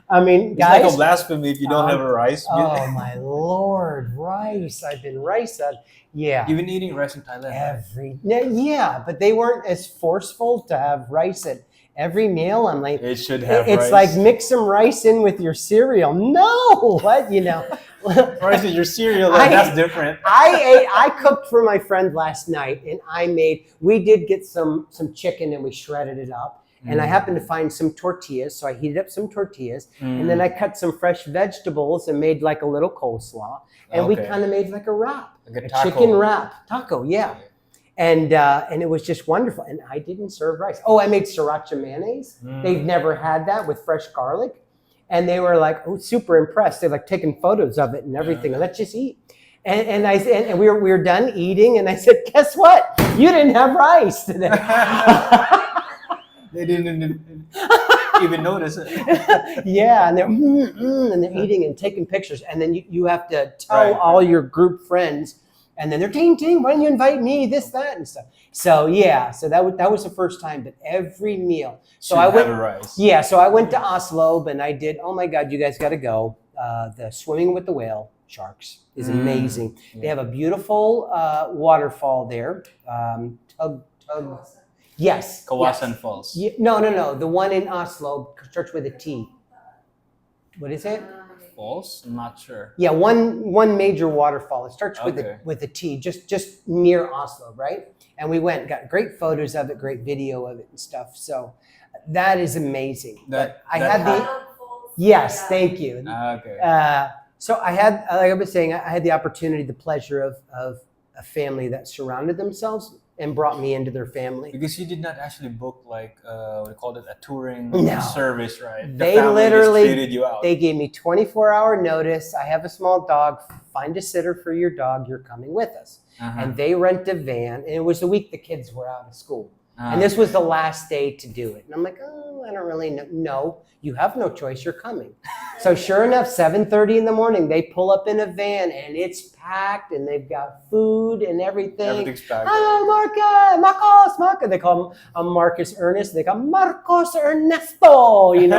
I mean, guys. It's like a blasphemy if you don't have a rice. Oh, my Lord. Rice. I've been rice on. Yeah. You've been eating rice in Thailand. Yeah, but they weren't as forceful to have rice at every meal. I'm like, it should have it's rice. like mix some rice in with your cereal. No, what rice in your cereal, that's different. I cooked for my friend last night, and we did get some chicken and we shredded it up. And I happened to find some tortillas, so I heated up some tortillas, and then I cut some fresh vegetables and made like a little coleslaw, and we kind of made like a wrap, like a chicken wrap, taco, yeah. And it was just wonderful. And I didn't serve rice. Oh, I made sriracha mayonnaise. They've never had that with fresh garlic. And they were like, super impressed. They're like taking photos of it and everything. Let's just eat. And we were done eating. And I said, guess what? You didn't have rice today. They didn't even notice it. Yeah, and they're eating and taking pictures. And then you have to tell all your group friends. And then they're ting, why didn't you invite me? This, that, and stuff. So yeah, so that was the first time. But every meal. So I went. Rice. Yeah, so I went to Oslo, and I did. Oh my God, you guys got to go. The swimming with the whale sharks is amazing. Yeah. They have a beautiful waterfall there. Yes. Kawasan Falls. Yeah, no. The one in Oslo starts with a T. What is it? Falls? I'm not sure. Yeah, one major waterfall. It starts with a T, just near Oslo, right? And we went, got great photos of it, great video of it and stuff. So that is amazing. Yes, thank you. Okay. So I had, like I was saying, I had the opportunity, the pleasure of a family that surrounded themselves and brought me into their family. Because you did not actually book like we called it a touring service, right? They literally treated you out. They gave me 24-hour notice. I have a small dog. Find a sitter for your dog. You're coming with us. And they rent a van. And it was the week the kids were out of school. And this was the last day to do it. And I'm like, I don't really know. No, you have no choice. You're coming. So sure enough, 7:30 in the morning, they pull up in a van and it's packed and they've got food and everything. Everything's packed. Hello, Marcos. They call him Marcus Ernest. They call him Marcos Ernesto. And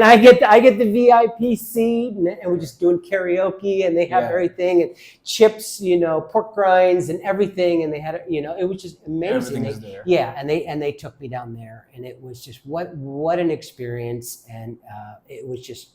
I get the VIP seat, and we're just doing karaoke, and they have everything and chips, pork rinds and everything, and they had it was just amazing. Everything is there. Yeah, and they took me down there, and it was just what an experience, and it was just.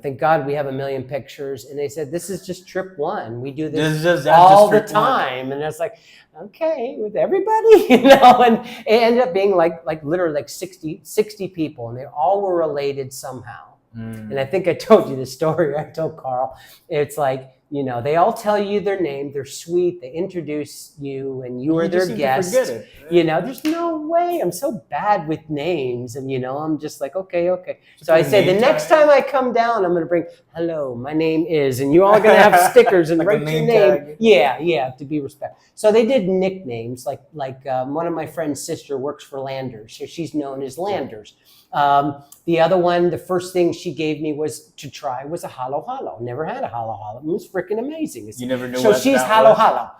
Thank God we have a million pictures. And they said, this is just trip one. We do this all the time. And it's like, okay, with everybody, and it ended up being like literally like 60 people. And they all were related somehow. And I think I told you the story. I told Carl. It's like, they all tell you their name. They're sweet. They introduce you, and you are their guest. Forget it. There's no way. I'm so bad with names, and I'm just like, okay. So I say the next time I come down, I'm gonna bring, hello, my name is, and you all gonna have stickers and like write your name. Tag. Yeah, to be respectful. So they did nicknames, like one of my friend's sister works for Landers, so she's known as Landers. The other one, the first thing she gave me was a halo halo. Never had a halo halo. It was freaking amazing. You never knew. So she's halo halo.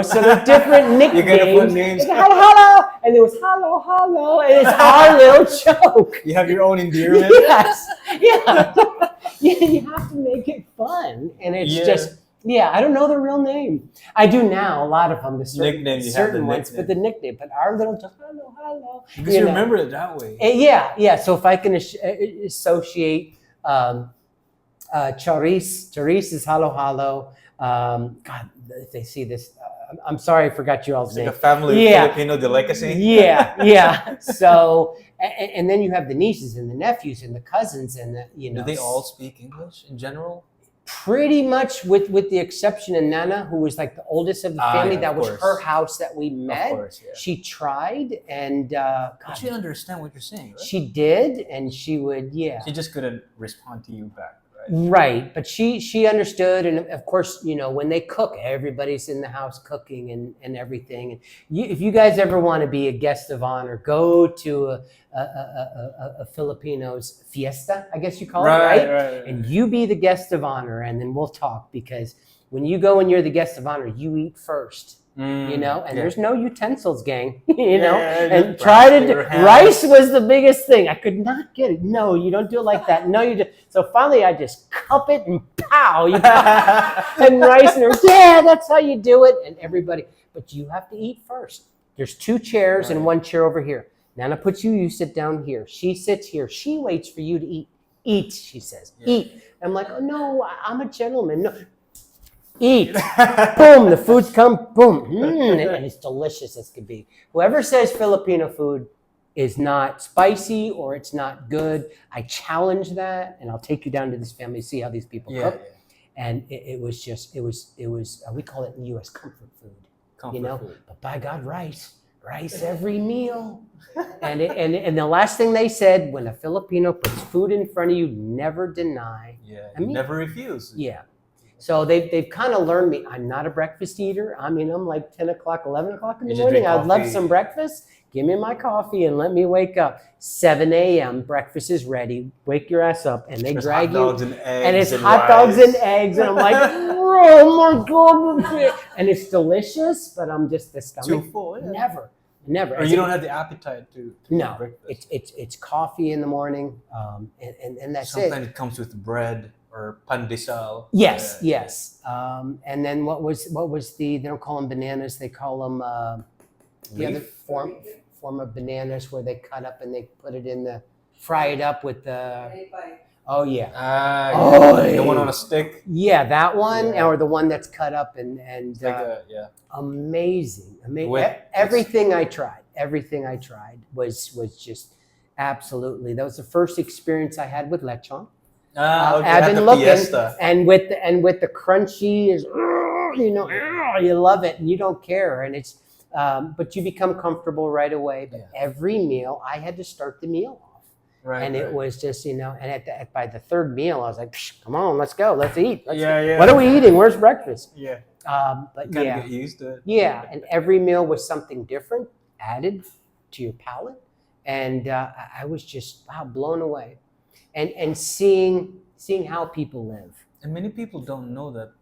So they're different nicknames. You're gonna put names. Halo halo, and there was halo, and it's our little joke. You have your own endearment. Yes, yeah. You have to make it fun, and it's just Yeah, I don't know their real name. I do now. A lot of them, the certain ones, but the nickname. But our little hello. Because you remember it that way. Yeah. So if I can associate Charis is hello. God, if they see this, I'm sorry, I forgot you all's name. Like a family Filipino delicacy. Yeah. So, and then you have the nieces and the nephews and the cousins and the, Do they all speak English in general? Pretty much, with the exception of Nana, who was like the oldest of the family. That was her house that we met. Of course, yeah. She tried, and but she understand what you're saying, right? She did, and she would, She just couldn't respond to you back. Right, but she understood, and of course, when they cook, everybody's in the house cooking and everything. And if you guys ever want to be a guest of honor, go to a Filipinos fiesta, I guess you call it, right? And you be the guest of honor, and then we'll talk, because when you go and you're the guest of honor, you eat first. And there's no utensils, gang. And try to rice was the biggest thing. I could not get it. No, you don't do it like that. No, you just. So finally, I just cup it and pow, and rice, and that's how you do it. And everybody, but you have to eat first. There's 2 chairs and 1 chair over here. Nana puts you sit down here. She sits here. She waits for you to eat. Eat, she says. Eat. I'm like, oh no, I'm a gentleman. No. Eat. Boom, the food's come, boom. And it's delicious as could be. Whoever says Filipino food is not spicy or it's not good, I challenge that, and I'll take you down to this family to see how these people cook. And it was we call it in the U.S. comfort food. Food. But by God, rice every meal. And the last thing they said, when a Filipino puts food in front of you, never deny. Never refuse. Yeah. So they've kind of learned me. I'm not a breakfast eater. I'm like 10 o'clock, 11 o'clock in the morning. I'd love some breakfast. Give me my coffee and let me wake up. 7 a.m. Breakfast is ready. Wake your ass up, and they drag you. And it's hot dogs and eggs, and I'm like, oh my God! And it's delicious, but I'm just the stomach. Too full. Never. Or you don't have the appetite to no. breakfast. It's coffee in the morning, and that's it. Sometimes it comes with bread. Or pandesal. Yes. And then what was they don't call them bananas, they call them the other form of bananas, where they cut up and they put it in fry it up with the. Oh yeah. The one on a stick. Yeah, that one, or the one that's cut up and amazing. Everything I tried was just absolutely. That was the first experience I had with lechon. I've been looking, and with the crunchy is, you love it and you don't care, and it's, but you become comfortable right away. But every meal, I had to start the meal off, it was just, and by the 3rd meal, I was like, come on, let's go, let's eat. What are we eating? Where's breakfast? But get used to it. And every meal was something different added to your palate, and I was just blown away. And seeing how people live. And many people don't know that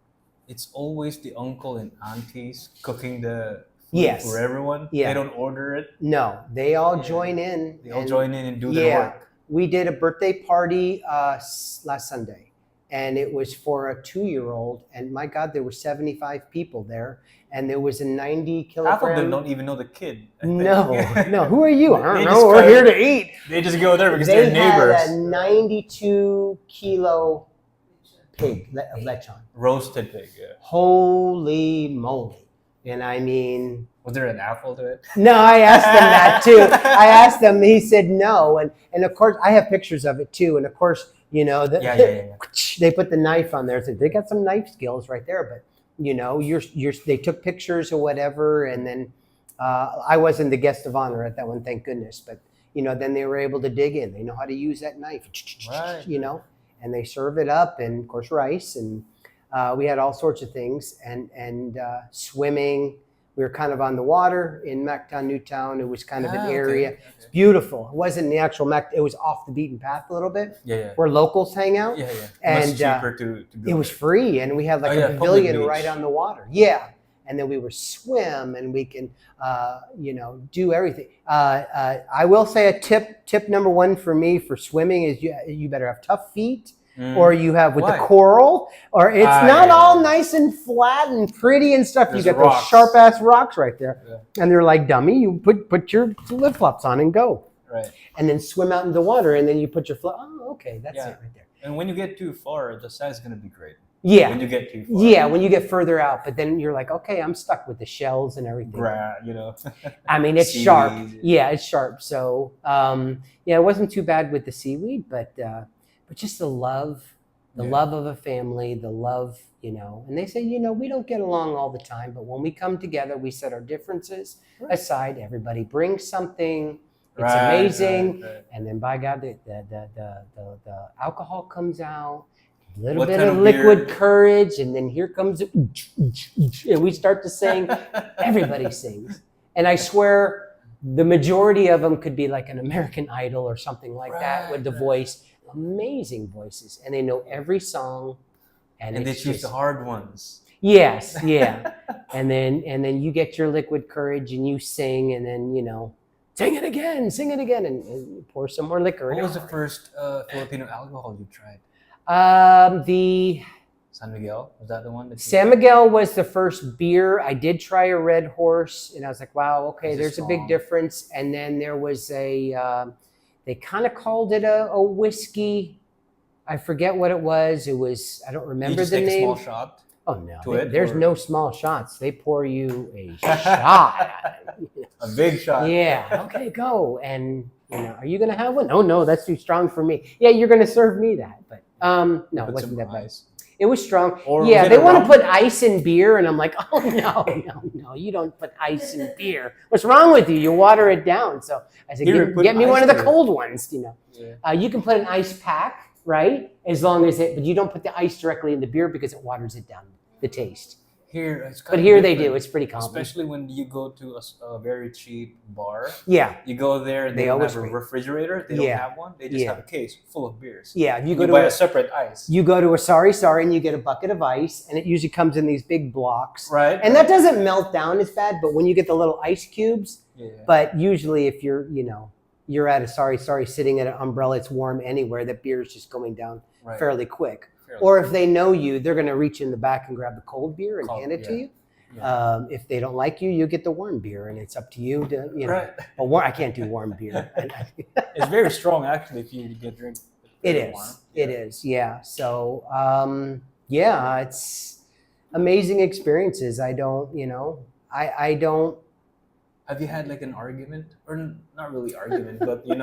it's always the uncle and aunties cooking the food for everyone. They don't order it. No, they all join in. They all join in and do their work. We did a birthday party last Sunday, and it was for a 2-year-old. And my God, there were 75 people there. And there was a 90-kilogram. Half of them don't even know the kid. No. Who are you? I don't know. We're here to eat. They just go there because they're neighbors. They had a 92-kilo pig of lechon. Roasted pig, Holy moly! And I mean, was there an apple to it? No, I asked them that too. I asked them. He said no, and of course I have pictures of it too. And of course, they put the knife on there. So they got some knife skills right there, but. They took pictures or whatever, and then I wasn't the guest of honor at that one, thank goodness. But then they were able to dig in. They know how to use that knife, and they serve it up, and of course rice, and we had all sorts of things, and swimming. We were kind of on the water in Mactan, Newtown. It was kind of an area. Okay. It's beautiful. It wasn't the actual Mac. It was off the beaten path a little bit. Where locals hang out. And much cheaper to go. It was free, and we had like a pavilion right on the water. And then we were swim, and we can, do everything. I will say a tip number 1 for me for swimming is you better have tough feet. or you have with Why? the coral, or it's not all nice and flat and pretty and stuff. There's you got rocks. those sharp ass rocks right there, Yeah. and they're like, dummy, you put your flip flops on and go, Right. and then swim out in the water, and then you put your okay, that's it right there. And when you get too far, the size is gonna be great. Yeah. When you get too far. Yeah, when you get further out, but then you're like, okay, I'm stuck with the shells and everything. You know. I mean, it's Seaweed. sharp. Yeah, it's sharp. So, it wasn't too bad with the seaweed, but just the love of a family, the love, and they say, we don't get along all the time, but when we come together, we set our differences aside. Everybody brings something. It's amazing. Right. And then by God, the alcohol comes out. A little bit of liquid courage, and then here comes it, and we start to sing. Everybody sings, and I swear the majority of them could be like an American Idol or something like that with the voice. Amazing voices, and they know every song, and they choose the hard ones. Yes, yeah, and then you get your liquid courage and you sing, and then sing it again, and pour some more liquor. What was the first Filipino alcohol you tried? The San Miguel, was that the one? San Miguel was the first beer. I did try a Red Horse, and I was like, wow, okay, there's a big difference. And then there was they kind of called it a whiskey. I forget what it was. I don't remember you just the take name. A small shot? Oh, no. There's no small shots. They pour you a shot. A big shot. Yeah. Okay, go. And, are you going to have one? Oh, no, that's too strong for me. Yeah, you're going to serve me that. But no, it wasn't that bad. It was strong. Or they want to put ice in beer, and I'm like, oh, no, you don't put ice in beer. What's wrong with you? You water it down. So I said, get me one of the cold ones, Yeah. You can put an ice pack, right? As long as but you don't put the ice directly in the beer because it waters it down, the taste. Here, it's but here they do. It's pretty common. Especially when you go to a very cheap bar. Yeah. You go there and they don't have a refrigerator. They don't have one. They just have a case full of beers. Yeah. You buy a separate ice. You go to a sorry, and you get a bucket of ice, and it usually comes in these big blocks. Right. And that doesn't melt down as bad, but when you get the little ice cubes, but usually if you're, you're at a sorry, sitting at an umbrella, it's warm anywhere, that beer is just going down fairly quick. Or if they know you, they're going to reach in the back and grab the cold beer and hand it to you. Yeah. If they don't like you, you get the warm beer, and it's up to you to, But I can't do warm beer. It's very strong, actually, if you get drink. It is. Warm. It is. Yeah. So, it's amazing experiences. I don't. I don't. Have you had like an argument, or not really argument, but an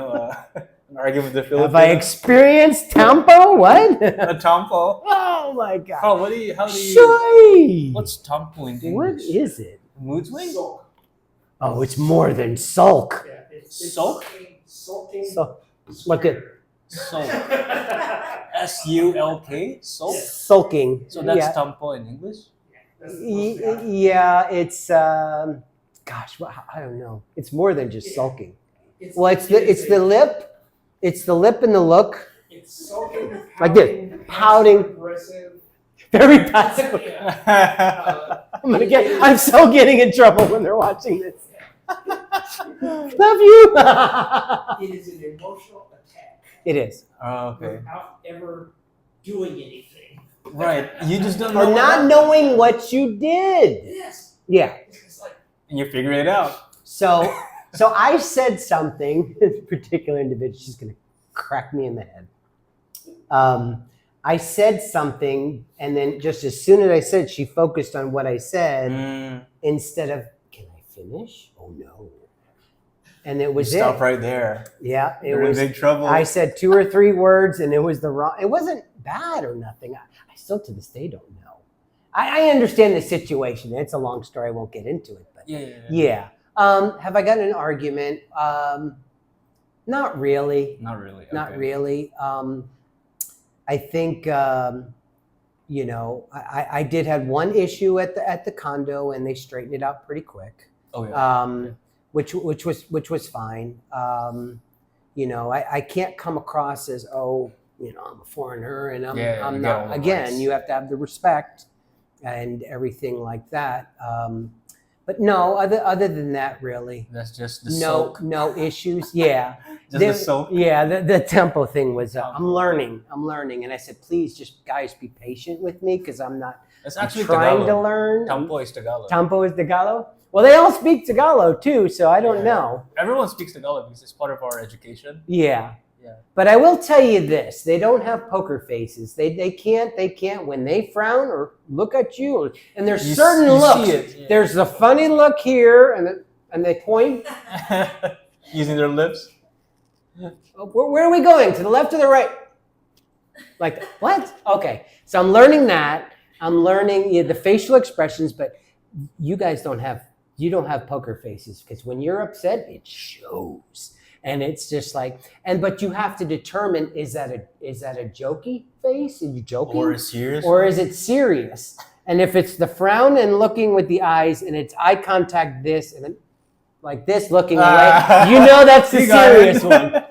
argument with the Filipinos? Have I experienced tampo? What? A tampo? Oh my God! How do you? Shy. What's tampo in English? What is it? Mood swing? Sulk. Oh, it's more than sulk. Yeah, it's sulk? Sulking. Look at sulk. SULK? Sulk? Sulking. So that's tampo in English? Yeah, it's. Gosh, I don't know. It's more than just sulking. It's the lip. It's the lip and the look. It's sulking, pouting, like this, pouting, aggressive, very passive. I'm so getting in trouble when they're watching this. Love you. It is an emotional attack. It is. Oh, okay. Without ever doing anything. Right. You just don't know. Or not knowing what you did. Yes. Yeah. It's like, and you figure it out. So I said something. This particular individual, she's going to crack me in the head. I said something, and then just as soon as I said, she focused on what I said instead of, can I finish? Oh no. And it was Stop right there. Yeah, You're in big trouble. I said 2 or 3 words, and it was the wrong. It wasn't bad or nothing. I still to this day don't know. I understand the situation. It's a long story. I won't get into it. But yeah. Have I gotten an argument? Not really. Not really. Okay. Not really. I think I did have one issue at the condo, and they straightened it out pretty quick. Oh yeah. Which was fine. I can't come across as I'm a foreigner and I'm not. Again, you have to have the respect and everything like that. But no, other than that, really, That's just the soak. no issues. Yeah, Just the soak. Yeah, the tempo thing was. I'm learning, and I said, please, just guys, be patient with me because I'm not. It's actually trying Tagalog. to learn. Tampo is Tagalog. Tampo is Tagalog. Well, they all speak Tagalog too, so I don't know. Everyone speaks Tagalog because it's part of our education. Yeah. Yeah. But I will tell you this: they don't have poker faces. They can't when they frown or look at you. And there's certain looks. See it. Yeah. There's a funny look here, and they point. Using their lips. Where are we going? To the left or the right? Like what? Okay. So I'm learning that. I'm learning the facial expressions, but you guys don't have poker faces because when you're upset, it shows. And it's just like, but you have to determine, is that a jokey face? Are you joking? Or serious? Or is it serious? And if it's the frown and looking with the eyes and it's eye contact this and then like this looking away, you know that's the serious one.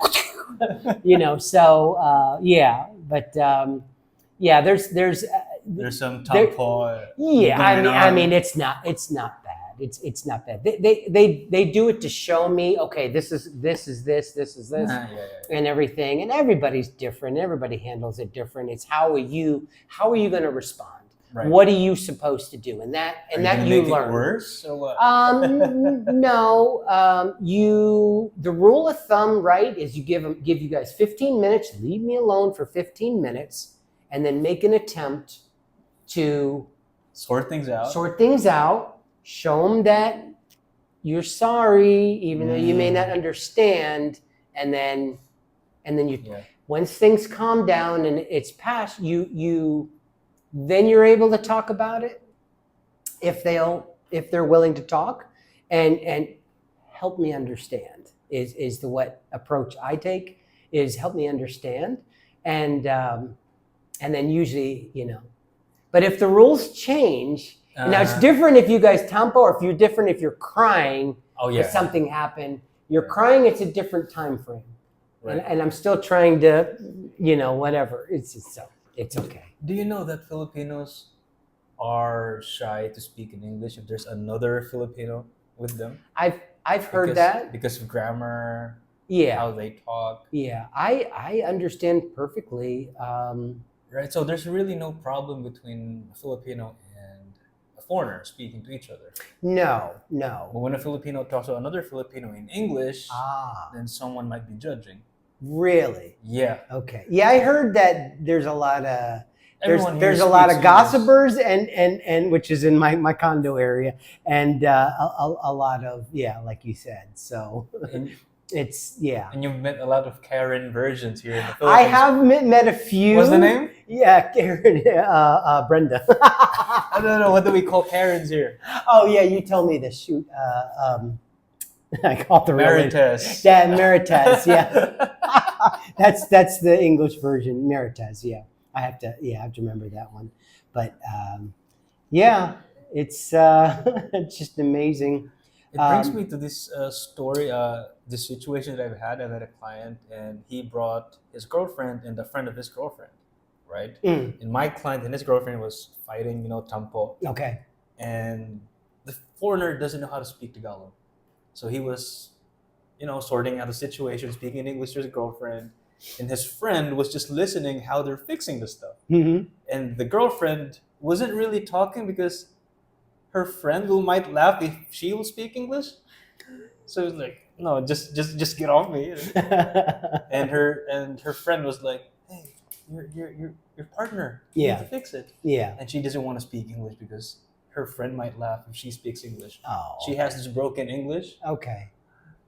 So yeah. But yeah, there's some tampo. Yeah, I mean it's not bad. It's not bad. They do it to show me, okay, this is this, and everything. And everybody's different. Everybody handles it different. It's how are you going to respond? Right. What are you supposed to do? And that you learn. It worse or what? No. The rule of thumb, right, is you give you guys 15 minutes. Leave me alone for 15 minutes, and then make an attempt to sort things out. Show them that you're sorry, even though you may not understand, and then once things calm down and it's past, then you're able to talk about it if they're willing to talk, and help me understand is the what approach I take, is help me understand, and then usually but if the rules change. Now it's different if you guys tampo, or if you're crying. Oh yeah. If something happened, you're crying. It's a different time frame, right. And I'm still trying to, whatever. It's okay. Do you know that Filipinos are shy to speak in English if there's another Filipino with them? I've heard that because of grammar. Yeah. How they talk. Yeah, I understand perfectly. Right. So there's really no problem between a Filipino and a foreigner speaking to each other. No. But when a Filipino talks to another Filipino in English, then someone might be judging. Really? Yeah. Okay. Yeah, I heard that there's a lot of there's a lot of gossipers and which is in my condo area, and a lot of like you said. So it's And you've met a lot of Karen versions here in the Philippines. I have met a few. What's the name? Yeah, Karen, Brenda. I don't know. What do we call Karens here? Oh yeah, you told me this. Shoot, I call it the Marites. Yeah, Marites. Yeah, that's the English version. Marites. Yeah, I have to remember that one. But it's it's just amazing. It brings me to this story, this situation that I've had. I had a client, and he brought his girlfriend and a friend of his girlfriend, right? And my client and his girlfriend was fighting, tampo. Okay. And the foreigner doesn't know how to speak Tagalog. So he was, sorting out the situation, speaking in English to his girlfriend. And his friend was just listening how they're fixing the stuff. Mm-hmm. And the girlfriend wasn't really talking because her friend might laugh if she will speak English. So it was like, no, just get off me. and her friend was like, hey, your partner, you need to fix it. Yeah. And she doesn't want to speak English because her friend might laugh if she speaks English. Oh. She has this broken English. Okay.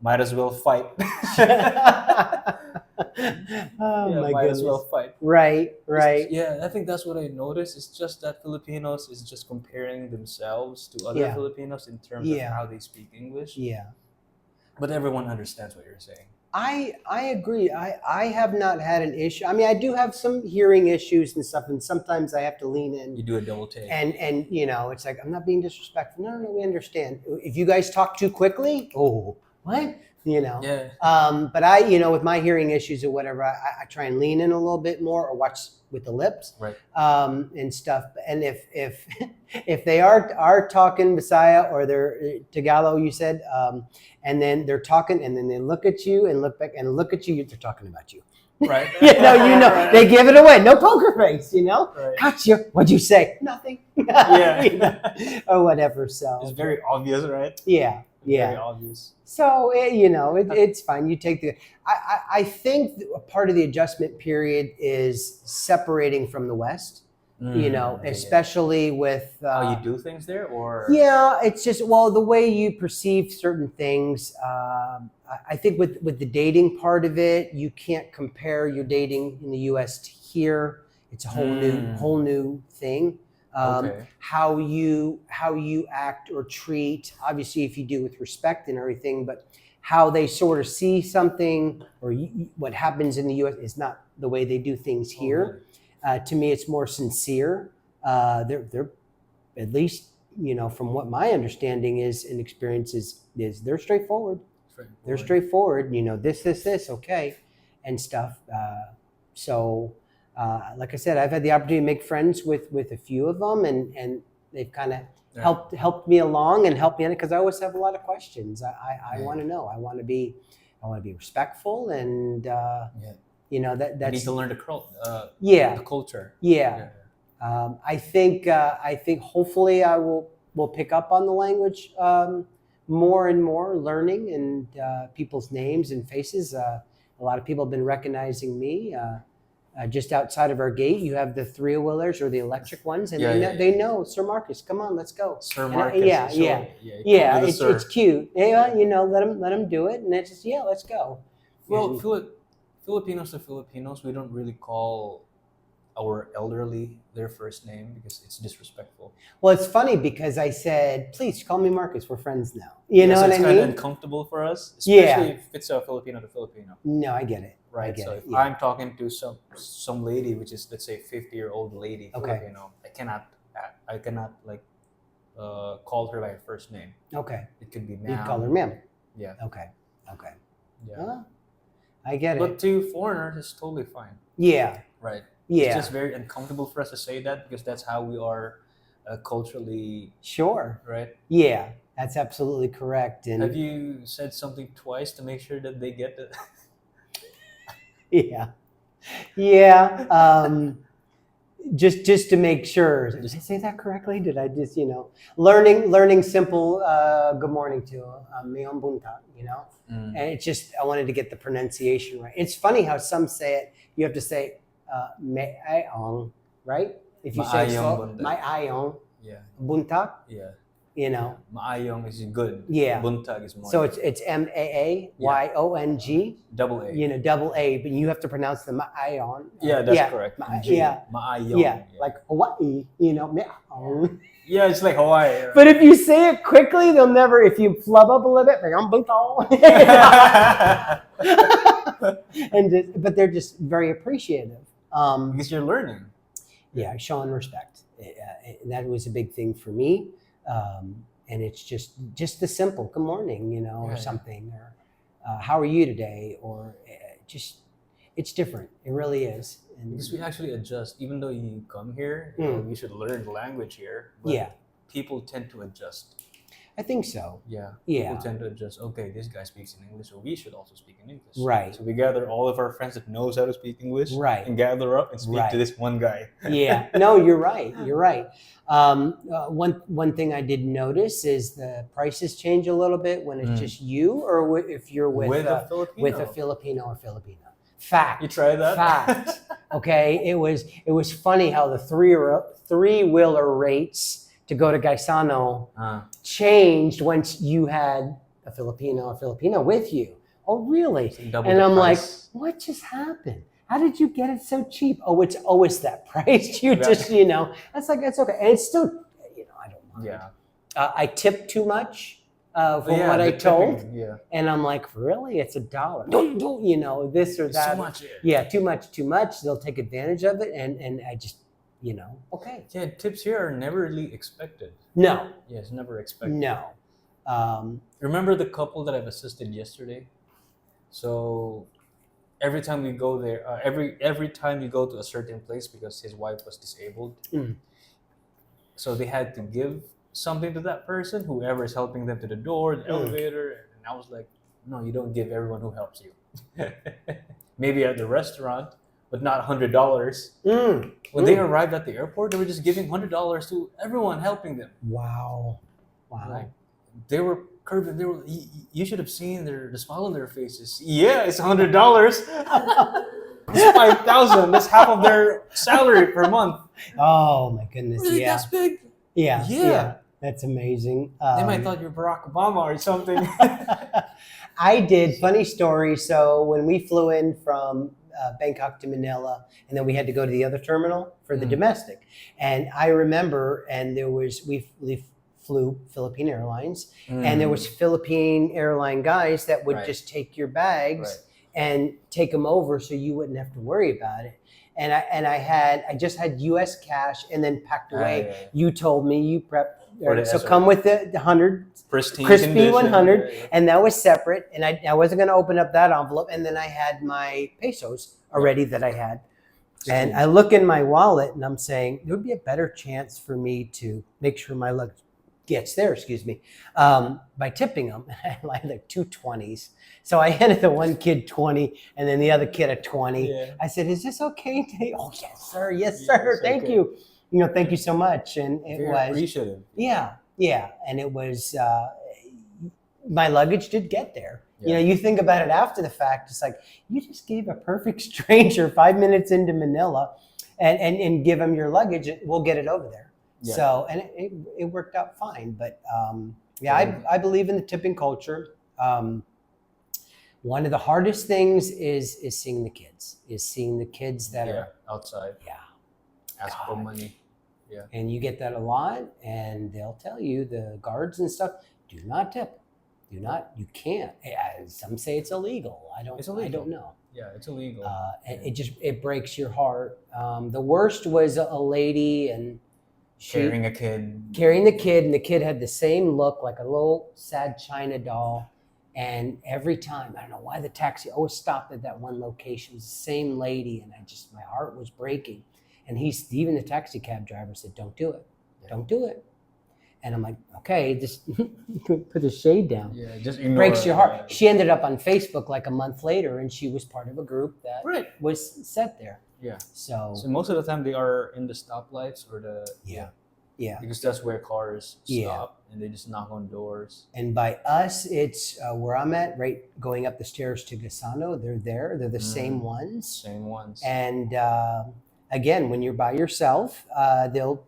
Might as well fight. Might as well fight. Right. I think that's what I noticed. It's just that Filipinos is just comparing themselves to other Filipinos in terms of how they speak English. Yeah. But everyone understands what you're saying. I agree. I have not had an issue. I mean, I do have some hearing issues and stuff, and sometimes I have to lean in. You do a double take. And it's like, I'm not being disrespectful. No, we understand. If you guys talk too quickly, what? you know. Yeah. But I, with my hearing issues or whatever, I try and lean in a little bit more or watch with the lips, Right. And stuff. And if if they are talking Bisaya or they're Tagalog, you said, and then they're talking and then they look at you and look back and look at you, they're talking about you. Right. Right. They give it away. No poker face, Right. Gotcha. What'd you say? Nothing. Yeah. Or whatever. So It's very obvious, right? yeah. Very obvious. So it's fine. You take the. I think a part of the adjustment period is separating from the West. Especially with how you do things there, or it's just the way you perceive certain things. I think with the dating part of it, you can't compare your dating in the U.S. to here. It's a whole new thing. How you act or treat, obviously if you do with respect and everything, but how they sort of see something or what happens in the U.S. is not the way they do things here. To me, it's more sincere. They're at least, from what my understanding is and experience is they're straightforward. They're straightforward. This, okay, and stuff. So, like I said, I've had the opportunity to make friends with a few of them, and they've kind of helped me along and helped me in it because I always have a lot of questions. I want to know. I want to be respectful and. That's you need to learn the culture. Yeah. I think hopefully I will pick up on the language more and more, learning and people's names and faces. A lot of people have been recognizing me. Just outside of our gate, you have the 3-wheelers or the electric ones, and they know Sir Marcus. Come on, let's go. Sir Marcus. It's cute. Yeah, let them do it, and it's just let's go. Well, Filipinos to Filipinos, we don't really call our elderly their first name because it's disrespectful. Well, it's funny because I said, please call me Marcus. We're friends now. You know what I mean? It's kind of uncomfortable for us, especially if it's a Filipino to Filipino. No, I get it. Right. So if I'm talking to some lady, which is, let's say, 50-year-old lady, Filipino, I cannot call her by her first name. Okay. It could be ma'am. You call her ma'am. Yeah. Okay. Yeah. I get it. But to foreigners, it's totally fine. Yeah. Right. Yeah. It's just very uncomfortable for us to say that because that's how we are culturally. Sure. Right. Yeah, that's absolutely correct. And have you said something twice to make sure that they get it? Yeah. Just to make sure. Did I say that correctly? Did I just learning simple good morning to Mayong Bunta, and it's just I wanted to get the pronunciation right. It's funny how some say it. You have to say Mayong, right? If you say so, Mayong Bunta. Yeah. Maayong is good. Yeah. Buntag is more. So it's Maayong. Double A. Double A, but you have to pronounce the Maayong. Yeah, that's correct. Maayong. Yeah, like Hawaii, Maayong. Yeah, it's like Hawaii. Right? But if you say it quickly, they'll never, if you flub up a little bit, but they're just very appreciative. Because you're learning. Yeah, showing respect. That was a big thing for me. And it's just the simple good morning, or something, or how are you today, or it's different. It really is. And because we actually adjust, even though you come here, you should learn the language here. But people tend to adjust. I think so. Yeah. Yeah. People tend to adjust. Okay, this guy speaks in English, so we should also speak in English. Right. So we gather all of our friends that knows how to speak English. Right. And gather up and speak to this one guy. Yeah. No, you're right. You're right. One thing I did notice is the prices change a little bit when it's just you, or if you're with a Filipino or Filipino. Fact. You try that? Fact. Okay. It was funny how the three-wheeler rates to go to Gaisano changed once you had a Filipino with you. Oh, really? And I'm like, what just happened? How did you get it so cheap? Oh, it's always that price. You just, that's okay. And it's still, I don't mind. Yeah. I tipped too much from what I told. And I'm like, really? It's $1. Don't, this or that. Too much. Yeah, too much. They'll take advantage of it. And I just, okay. Yeah, tips here are never really expected. No. Yes, never expected. No. Remember the couple that I've assisted yesterday? So every time we go there, every time you go to a certain place because his wife was disabled, so they had to give something to that person, whoever is helping them to the door, the elevator, and I was like, no, you don't give everyone who helps you. Maybe at the restaurant, but not $100. When they arrived at the airport, they were just giving $100 to everyone helping them. Wow. Like, they were curving. They were. You should have seen the smile on their faces. Yeah, it's $100. It's 5,000. That's half of their salary per month. Oh my goodness! Really, yeah, that's big. Yeah, that's amazing. They might thought you're Barack Obama or something. I did funny story. So when we flew in from Bangkok to Manila, and then we had to go to the other terminal for the domestic, and I remember, and there was we flew Philippine Airlines, and there was Philippine airline guys that would just take your bags and take them over, so you wouldn't have to worry about it. And I just had U.S. cash and then packed away. You told me you prepped. So come with the 100 crispy condition. 100, and that was separate. And I wasn't going to open up that envelope. And then I had my pesos already that I had. And I look in my wallet and I'm saying there would be a better chance for me to make sure my luggage gets there, by tipping them. And I had like 2 20s. So I handed the one kid 20 and then the other kid a 20. Yeah. I said, is this okay? Oh, yes, sir. Yes, sir. Thank you. Thank you so much. And it was appreciative. Yeah. And it was, my luggage did get there. Yeah. You think about it after the fact, it's like, you just gave a perfect stranger 5 minutes into Manila and give him your luggage. We'll get it over there. Yeah. So, and it worked out fine. But I believe in the tipping culture. One of the hardest things is seeing the kids that are outside. Yeah. Ask for money. Yeah. And you get that a lot, and they'll tell you, the guards and stuff, do not tip. You can't. Some say it's illegal. I don't know. Yeah, it's illegal. It breaks your heart. The worst was a lady, and carrying the kid, and the kid had the same look, like a little sad China doll. And every time, I don't know why the taxi always stopped at that one location. It was the same lady, and my heart was breaking. And even the taxi cab driver said, don't do it. Yeah. Don't do it. And I'm like, okay, just put the shade down. Yeah, just ignore breaks your heart. She ended up on Facebook like a month later, and she was part of a group that was set there. Yeah. So most of the time they are in the stoplights or the because that's where cars stop and they just knock on doors. And by us, it's where I'm at, right, going up the stairs to Gasano. They're there. They're the same ones. Same ones. And again, when you're by yourself, they'll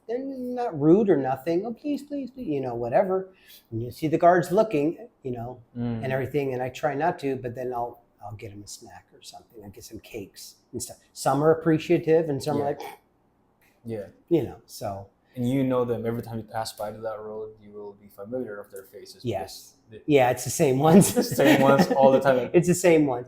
they're not rude or nothing. Oh, please, whatever. And you see the guards looking, and everything. And I try not to, but then I'll get them a snack or something. I get some cakes and stuff. Some are appreciative, and some are like, so. And them every time you pass by to that road, you will be familiar of their faces. Yes. It's the same ones. The same ones all the time. It's the same ones.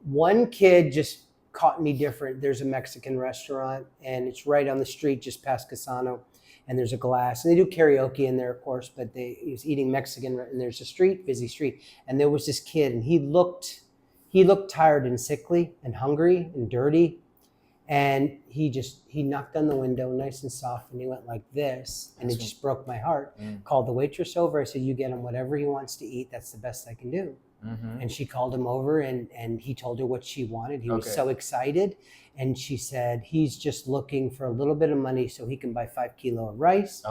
One kid just caught me different. There's a Mexican restaurant, and it's right on the street just past Casano, and there's a glass, and they do karaoke in there, of course, but he was eating Mexican, and there's a busy street, and there was this kid, and he looked tired and sickly and hungry and dirty, and he knocked on the window nice and soft, and he went like this, and it just broke my heart. Called the waitress over. I said, you get him whatever he wants to eat. That's the best I can do. And she called him over, and he told her what she wanted. He was so excited. And she said, he's just looking for a little bit of money so he can buy 5 kilos of rice.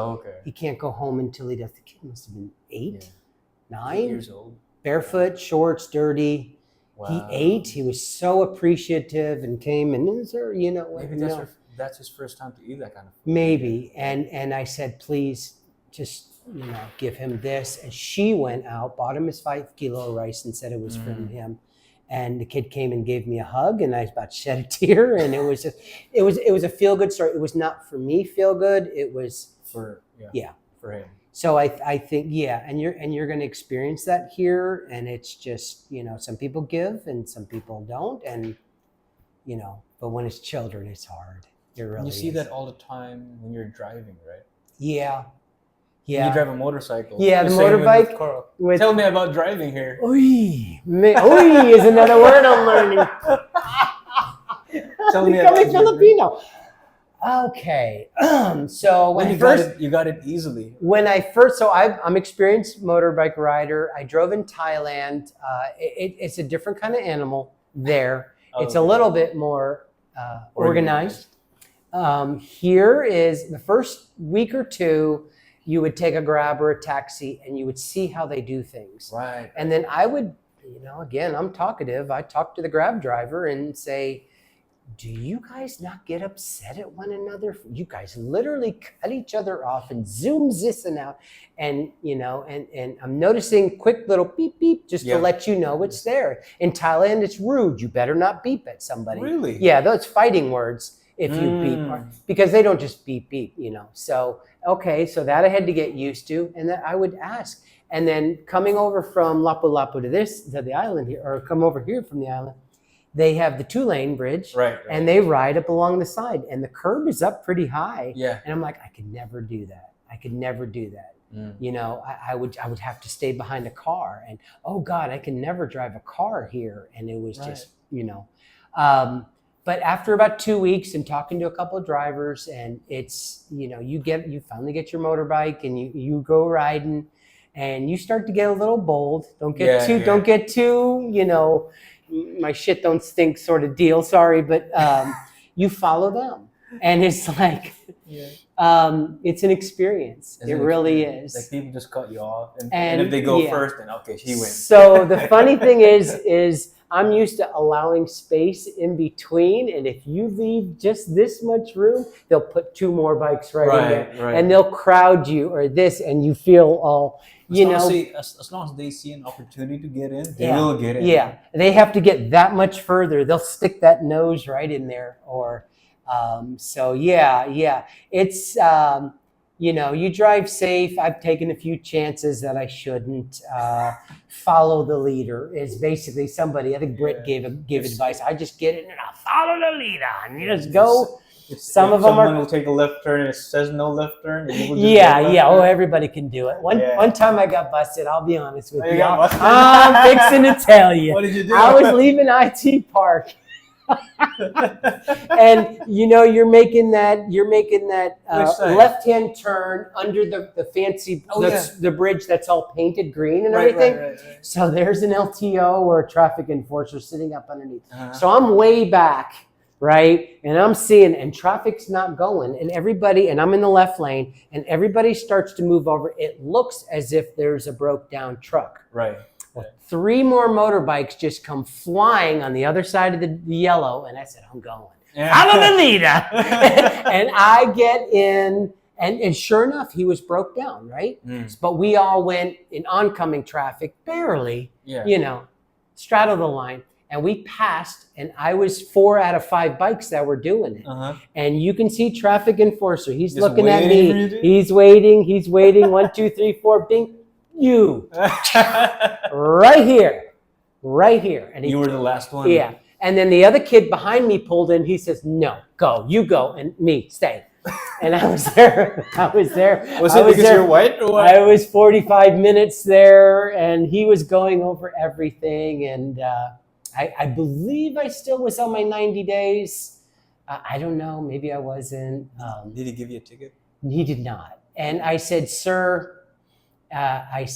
He can't go home until he does. The kid must have been 9 years old. Barefoot, shorts, dirty. Wow. He ate. He was so appreciative and came and, maybe that's his first time to eat that kind of food. Maybe. And I said, please just, give him this. And she went out, bought him his 5 kilo of rice and said it was from him. And the kid came and gave me a hug, and I was about to shed a tear. And it was a feel good story. It was not for me feel good. It was for him. So I think, and you're going to experience that here. And it's just, some people give and some people don't. And, but when it's children, it's hard. It really You see that all the time when you're driving, right? Yeah. Yeah. You drive a motorcycle. Yeah, the same with motorbike Carl. with- Tell me about driving here. Oy. Oy is another word I'm learning. Tell me Becoming about Filipino. Okay. So when you got it easily. I'm experienced motorbike rider. I drove in Thailand. It's a different kind of animal there. It's a little bit more organized. Here is the first week or two, you would take a Grab or a taxi and you would see how they do things. Right. And then I would, again, I'm talkative. I talk to the Grab driver and say, do you guys not get upset at one another? You guys literally cut each other off and zoom this and out. And, and I'm noticing quick little beep, beep, just to let you know it's there. In Thailand, it's rude. You better not beep at somebody. Really? Yeah, those fighting words if you beep. Because they don't just beep, beep, So, okay, so that I had to get used to. And then I would ask. And then coming over from Lapu-Lapu to the island here, or come over here from the island, they have the 2-lane bridge, right. And they ride up along the side, and the curb is up pretty high. Yeah. And I'm like, I could never do that. I would have to stay behind a car, and oh God, I can never drive a car here. And it was just, but after about 2 weeks and talking to a couple of drivers, and it's, you finally get your motorbike and you go riding, and you start to get a little bold. Don't get too, my shit don't stink sort of deal. Sorry, but you follow them, and it's like, it's an experience. It really is. Like people just cut you off, and if they go first, then okay, she wins. So the funny thing is I'm used to allowing space in between, and if you leave just this much room, they'll put 2 more bikes right in there, and they'll crowd you or this, and you feel all. As long as they see an opportunity to get in, they will get in. Yeah, they have to get that much further. They'll stick that nose right in there, or it's you drive safe. I've taken a few chances that I shouldn't. Follow the leader is basically somebody. I think Britt gave advice. I just get in and I'll follow the leader, and you just go. Some of them will take a left turn and it says no left turn. And Oh, everybody can do it. One time I got busted. I'll be honest with you. I'm fixing to tell you. What did you do? I was leaving IT Park, and you're making that left-hand turn under the fancy the bridge that's all painted green and everything. Right. So there's an LTO or a traffic enforcer sitting up underneath. So I'm way back. Right. And I'm seeing, and traffic's not going, and I'm in the left lane, and everybody starts to move over. It looks as if there's a broke down truck. Right. Well, 3 more motorbikes just come flying on the other side of the yellow. And I said, I'm going. Follow the leader. And I get in, and sure enough, he was broke down. Right. But we all went in oncoming traffic, barely, straddled the line. And we passed, and I was 4 out of 5 bikes that were doing it. And you can see traffic enforcer. He's just looking at me. He's waiting. 1, 2, 3, 4. Bing. You. Right here. And you were the last one. Yeah. And then the other kid behind me pulled in. He says, no, go. You go. And me, stay. And I was there. Was it because you're white or what? I was 45 minutes there, and he was going over everything. And I believe I still was on my 90 days. I don't know. Maybe I wasn't. Did he give you a ticket? He did not. And I said, sir, I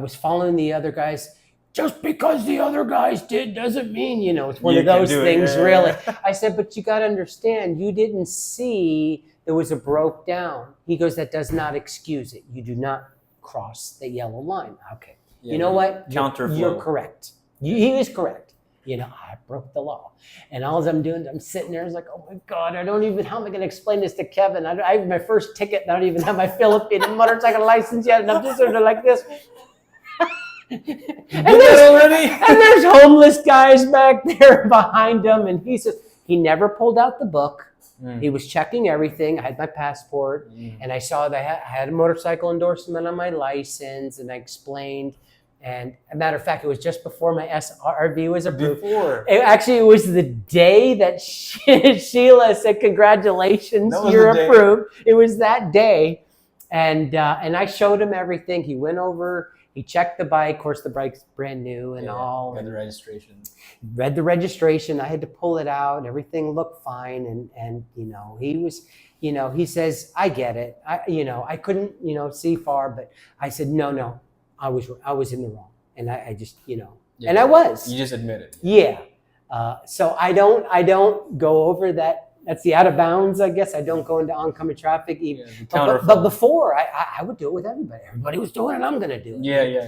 was following the other guys. Just because the other guys did doesn't mean, it's one of those things, really. I said, but you got to understand, you didn't see there was a broke down. He goes, that does not excuse it. You do not cross the yellow line. Okay. You know what? You're correct. He was correct. I broke the law. And all I'm doing, I'm sitting there, I was like, oh my God, how am I going to explain this to Kevin? I have my first ticket, and I don't even have my Filipino motorcycle license yet, and I'm just sort of like this. and there's homeless guys back there behind him, and he says, he never pulled out the book. He was checking everything. I had my passport, and I saw that I had a motorcycle endorsement on my license, and I explained. And as a matter of fact, it was just before my SRRV was approved. It was the day that Sheila said, congratulations, you're approved. It was that day. And I showed him everything. He went over, he checked the bike. Of course, the bike's brand new and all. Got the registration. Read the registration. I had to pull it out. Everything looked fine. And he was, he says, I get it. I couldn't, see far, but I said, no, I was in the wrong. And I just, and I was. You just admit it. Yeah. So I don't go over that. That's the out of bounds, I guess. I don't go into oncoming traffic. Even, but before, I would do it with everybody. Everybody was doing it, I'm going to do it. Yeah.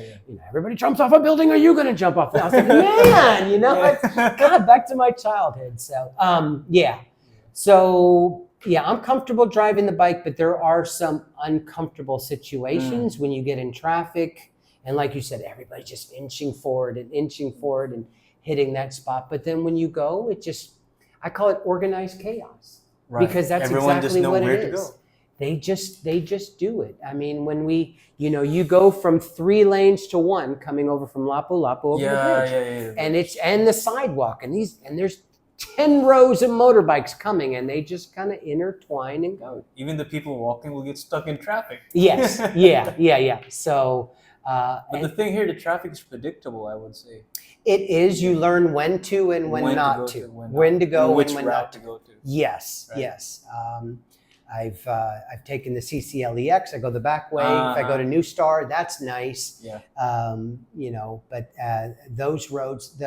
Everybody jumps off a building. Are you going to jump off? I was like, man, God, back to my childhood. So, yeah. So, yeah, I'm comfortable driving the bike, but there are some uncomfortable situations when you get in traffic. And like you said, everybody's just inching forward and hitting that spot. But then when you go, I call it organized chaos, because that's Everyone exactly just what where it to is. go. They just do it. I mean, when you go from 3 lanes to 1 coming over from Lapu-Lapu over the bridge, and the sidewalk, and there's 10 rows of motorbikes coming, and they just kind of intertwine and go. Even the people walking will get stuck in traffic. Yes, yeah. So, but the thing here, the traffic is predictable, I would say. It is. You learn when to and when not to. When to go which and when route not to go to. Yes, right. Yes. I've taken the CCLEX. I go the back way. If I go to New Star, that's nice. Yeah. But those roads,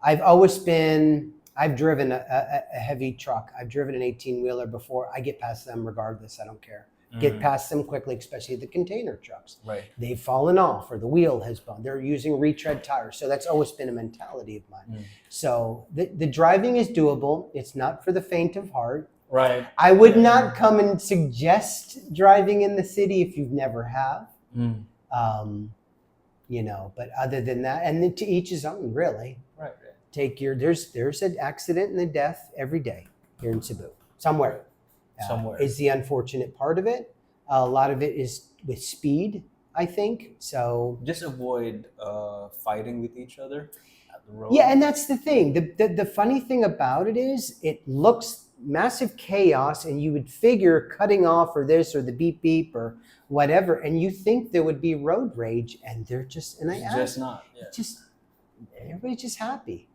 I've driven a heavy truck. I've driven an 18-wheeler before. I get past them regardless. I don't care. Get past them quickly, especially the container trucks. Right. They've fallen off or the wheel has bumped. They're using retread tires. So that's always been a mentality of mine. So the driving is doable. It's not for the faint of heart. Right. I would not come and suggest driving in the city if you've never have. But other than that, and then to each his own, really. Right. There's an accident and a death every day here in Cebu. Somewhere. Is the unfortunate part of it. A lot of it is with speed, I think. So just avoid fighting with each other at the road. Yeah, and that's the thing. The funny thing about it is it looks massive chaos, and you would figure cutting off or this or the beep beep or whatever, and you think there would be road rage, and they're just not. Yeah. Everybody's just happy.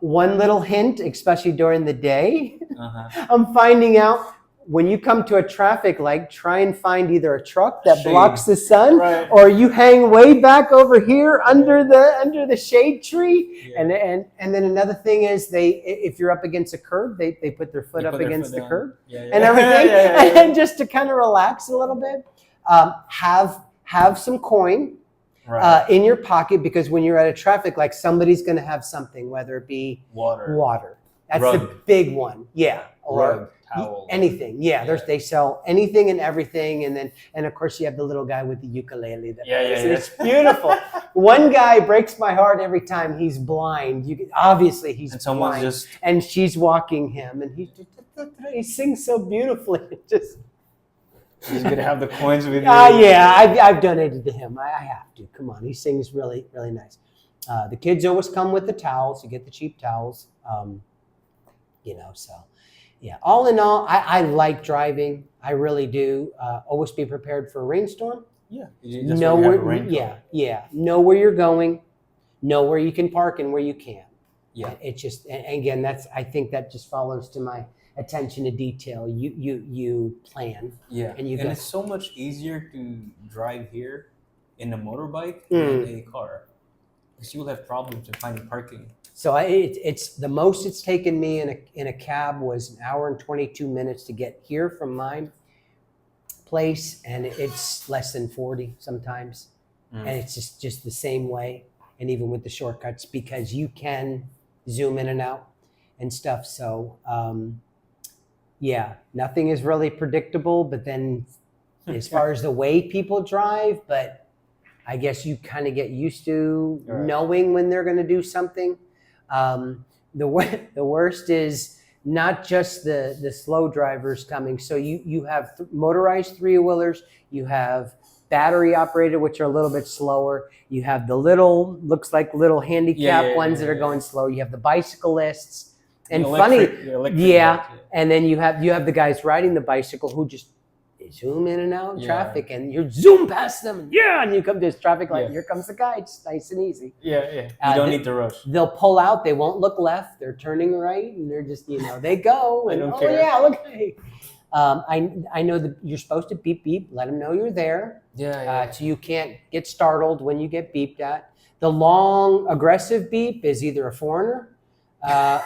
One little hint, especially during the day, I'm finding out when you come to a traffic light, try and find either a truck that blocks the sun, or you hang way back over here under the shade tree. And then another thing is if you're up against a curb, they put their foot up against the curb and everything, and just to kind of relax a little bit. Have some coin. In your pocket, because when you're at a traffic light, somebody's going to have something, whether it be water. That's the big one. Yeah. Or towel. Anything. Yeah. They sell anything and everything. And of course you have the little guy with the ukulele. It's beautiful. One guy breaks my heart every time. He's blind. Obviously he's blind. And she's walking him, and he sings so beautifully. He's going to have the coins with you. Yeah, I've donated to him. I have to. Come on. He sings really, really nice. The kids always come with the towels. You get the cheap towels. So, yeah. All in all, I like driving. I really do. Always be prepared for a rainstorm. Yeah. Know where you're going. Know where you can park and where you can't. Yeah. It just, and again, I think that just follows to my attention to detail. You plan. Yeah. And it's so much easier to drive here in a motorbike than a car, because you will have problems in finding parking. So it's the most it's taken me in a cab was 1 hour and 22 minutes to get here from my place, and it's less than 40 sometimes. And it's just the same way, and even with the shortcuts, because you can zoom in and out and stuff. So nothing is really predictable, but then as far as the way people drive, but I guess you kind of get used to knowing when they're going to do something. The worst is not just the slow drivers coming. So you have motorized 3-wheelers, you have battery operated, which are a little bit slower. You have the looks like little handicap ones that are going slow. You have the bicyclists. And and then you have the guys riding the bicycle who just they zoom in and out in traffic, and you zoom past them, and you come to this traffic light. Here comes the guy. It's nice and easy. You don't need to rush. They'll pull out. They won't look left. They're turning right, and they're just they go. And don't care. Yeah, look. I know that you're supposed to beep beep. Let them know you're there. So you can't get startled when you get beeped at. The long aggressive beep is either a foreigner.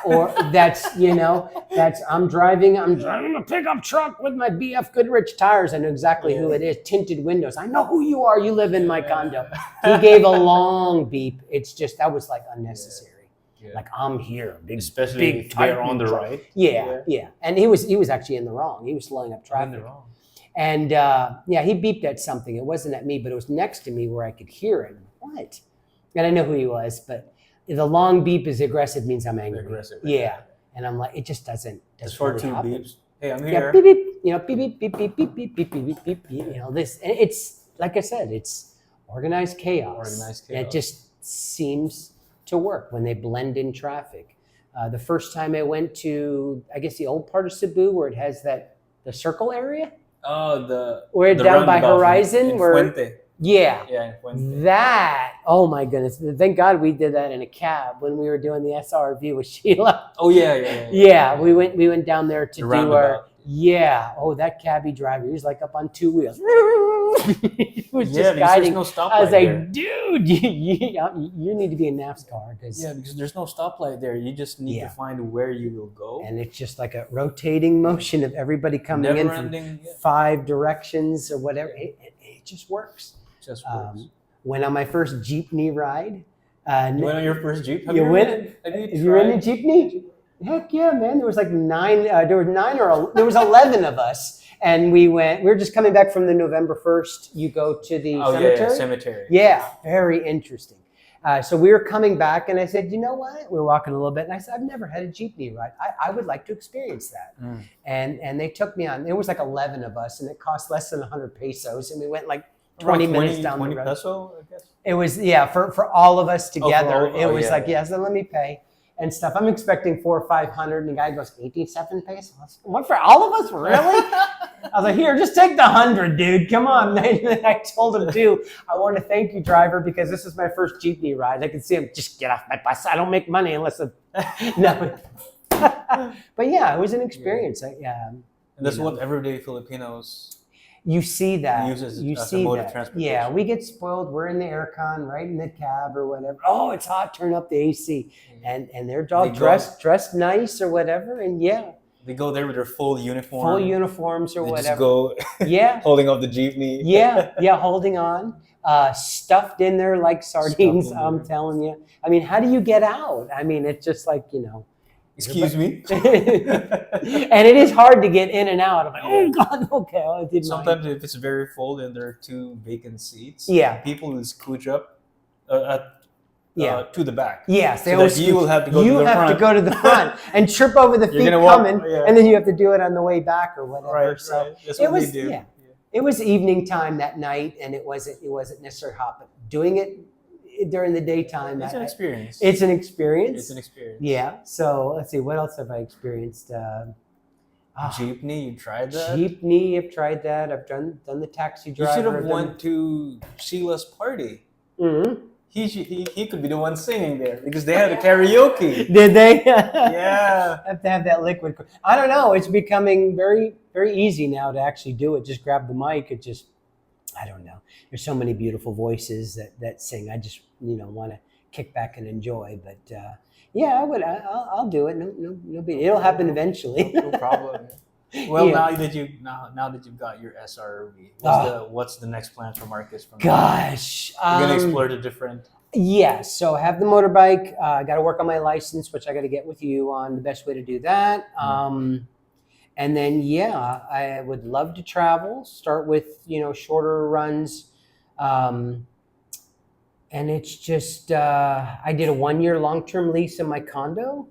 Or that's I'm driving a pickup truck with my BF Goodrich tires. I know exactly who it is. Tinted windows. I know who you are. You live in my condo. He gave a long beep. It's just that was like unnecessary. Like I'm here, especially big if they're on the right. Yeah. And he was actually in the wrong. He was slowing up traffic. And he beeped at something. It wasn't at me, but it was next to me where I could hear it. What? And I know who he was, but. The long beep is aggressive, means I'm angry. Aggressive. And I'm like, it just doesn't short two happen. beeps. Hey, I'm here. Beep beep. Beep beep beep beep beep beep beep beep beep. This. And it's like I said, it's organized chaos. And it just seems to work when they blend in traffic. The first time I went to, I guess, the old part of Cebu where it has the circle area. Oh, where down by Horizon in where. Fuente. That, oh my goodness. Thank God we did that in a cab when we were doing the SRRV with Sheila. We went down there to do our that cabbie driver, he was like up on two wheels. He was just guiding. No stoplight I was like, there. dude, you need to be in NASCAR because there's no stoplight there. You just need to find where you will go. And it's just like a rotating motion of everybody coming in from 5 directions or whatever. It just works. Went on my first jeepney ride. You went on your first Jeep? You went? You were in a jeepney? Heck yeah, man. There was like 9, there was 11 of us. And we were just coming back from the November 1st. You go to the cemetery? Cemetery. Yeah, very interesting. So we were coming back and I said, you know what? We were walking a little bit and I said, I've never had a jeepney ride. I would like to experience that. And they took me on. There was like 11 of us and it cost less than 100 pesos. And we went like 20 minutes down the road. 20 peso, I guess? It was, for all of us together. It was so let me pay and stuff. I'm expecting 400 or 500 and the guy goes, 87 pesos? What, for all of us? Really? I was like, here, just take the 100, dude. Come on. I told him too, I want to thank you, driver, because this is my first jeepney ride. I can see him, just get off my bus. I don't make money unless no. But yeah, it was an experience. And that's what everyday Filipinos you see that. You see that. Yeah, we get spoiled. We're in the aircon, right in the cab or whatever. Oh, it's hot. Turn up the AC. And they're all dressed nice or whatever. And they go there with their full uniform. Full uniforms or they whatever. Just go holding up the jeepney. Holding on. Stuffed in there like sardines, I'm telling you. I mean, how do you get out? I mean, it's just like, Excuse me? And it is hard to get in and out. I'm like, oh God, okay. I didn't Sometimes if it's very full and there are 2 vacant seats, people will scooch up to the back. Yes, they always you will have to go to the front. You have to go to the front and trip over the feet coming, and then you have to do it on the way back or whatever. Right, so that's what they do. It was evening time that night, and it wasn't necessarily hot, but doing it during the daytime. It's an experience. It's an experience. It's an experience. Yeah. So let's see. What else have I experienced? Jeepney, you tried that? Jeepney, I've tried that. I've done the taxi driver. You should have went to Sheila's party. Mm-hmm. He could be the one singing there because they had a karaoke. Did they? Yeah. Have to have that liquid. I don't know. It's becoming very, very easy now to actually do it. Just grab the mic. It just, I don't know. There's so many beautiful voices that sing. I just, want to kick back and enjoy. But I would. I'll do it. No big. It'll happen eventually. No problem. Well, now that you've got your SRRV, what's the next plan for Marcus from Gosh, you're gonna explore the different. Yeah, so I have the motorbike. I got to work on my license, which I got to get with you on the best way to do that. And then I would love to travel. Start with shorter runs. And it's just, I did a 1-year long-term lease in my condo.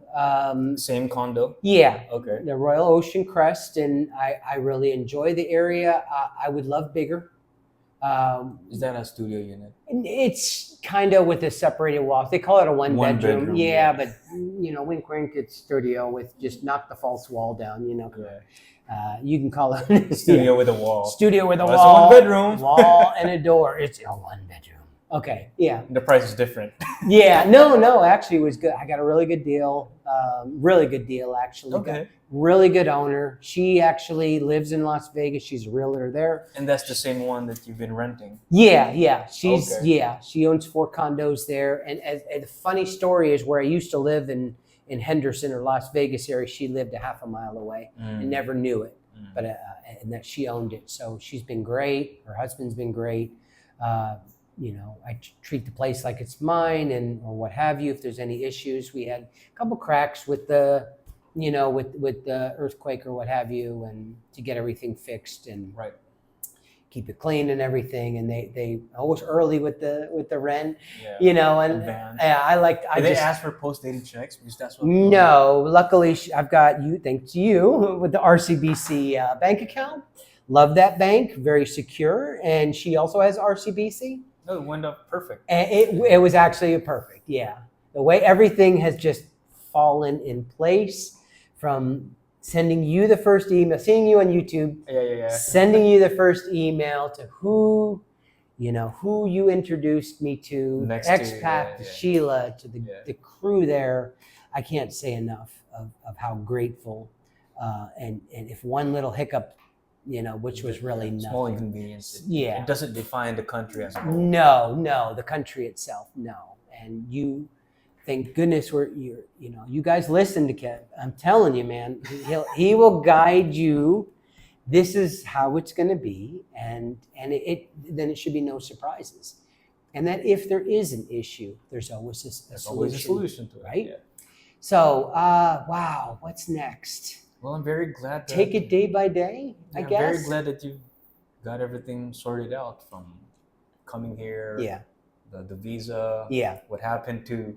Same condo? Yeah. Okay. The Royal Ocean Crest, and I really enjoy the area. I would love bigger. Is that a studio unit? It's kind of with a separated walls. They call it a one bedroom. Yeah, but wink wink, it's studio with just knock the false wall down. You can call it studio with a wall. Studio with a It's wall. a 1 bedroom. Wall and a door. It's a 1 bedroom. Okay, yeah. The price is different. Yeah, no, actually it was good. I got a really good deal. Actually. Okay. Really good owner. She actually lives in Las Vegas. She's a realtor there. And that's the same one that you've been renting? Yeah. She owns 4 condos there. And the funny story is where I used to live in Henderson or Las Vegas area, she lived a half a mile away and never knew it. But and that she owned it. So she's been great. Her husband's been great. I treat the place like it's mine or what have you. If there's any issues, we had a couple cracks with the, with the earthquake or what have you, and to get everything fixed and keep it clean and everything. And they always early with the rent, and they ask for post-dated checks because that's what. No, luckily I've got thanks to you, with the RCBC bank account. Love that bank, very secure, and she also has RCBC. No, it went up perfect. And it was actually perfect, yeah. The way everything has just fallen in place, from sending you the first email, seeing you on YouTube, sending you the first email to who you introduced me to, Next Expat, to Sheila, to the crew there. I can't say enough of how grateful, and if one little hiccup, which was really nothing. Small inconvenience. Yeah. It doesn't define the country as a whole. No, the country itself, no. And you, thank goodness you guys listen to Kev. I'm telling you, man, he will guide you. This is how it's going to be. And then it should be no surprises. And that if there is an issue, there's always a solution. Always a solution to it. Right? Yeah. So, wow, what's next? Well, I'm very glad. Take it day by day, I guess. I'm very glad that you got everything sorted out, from coming here. Yeah. The visa. Yeah. What happened to,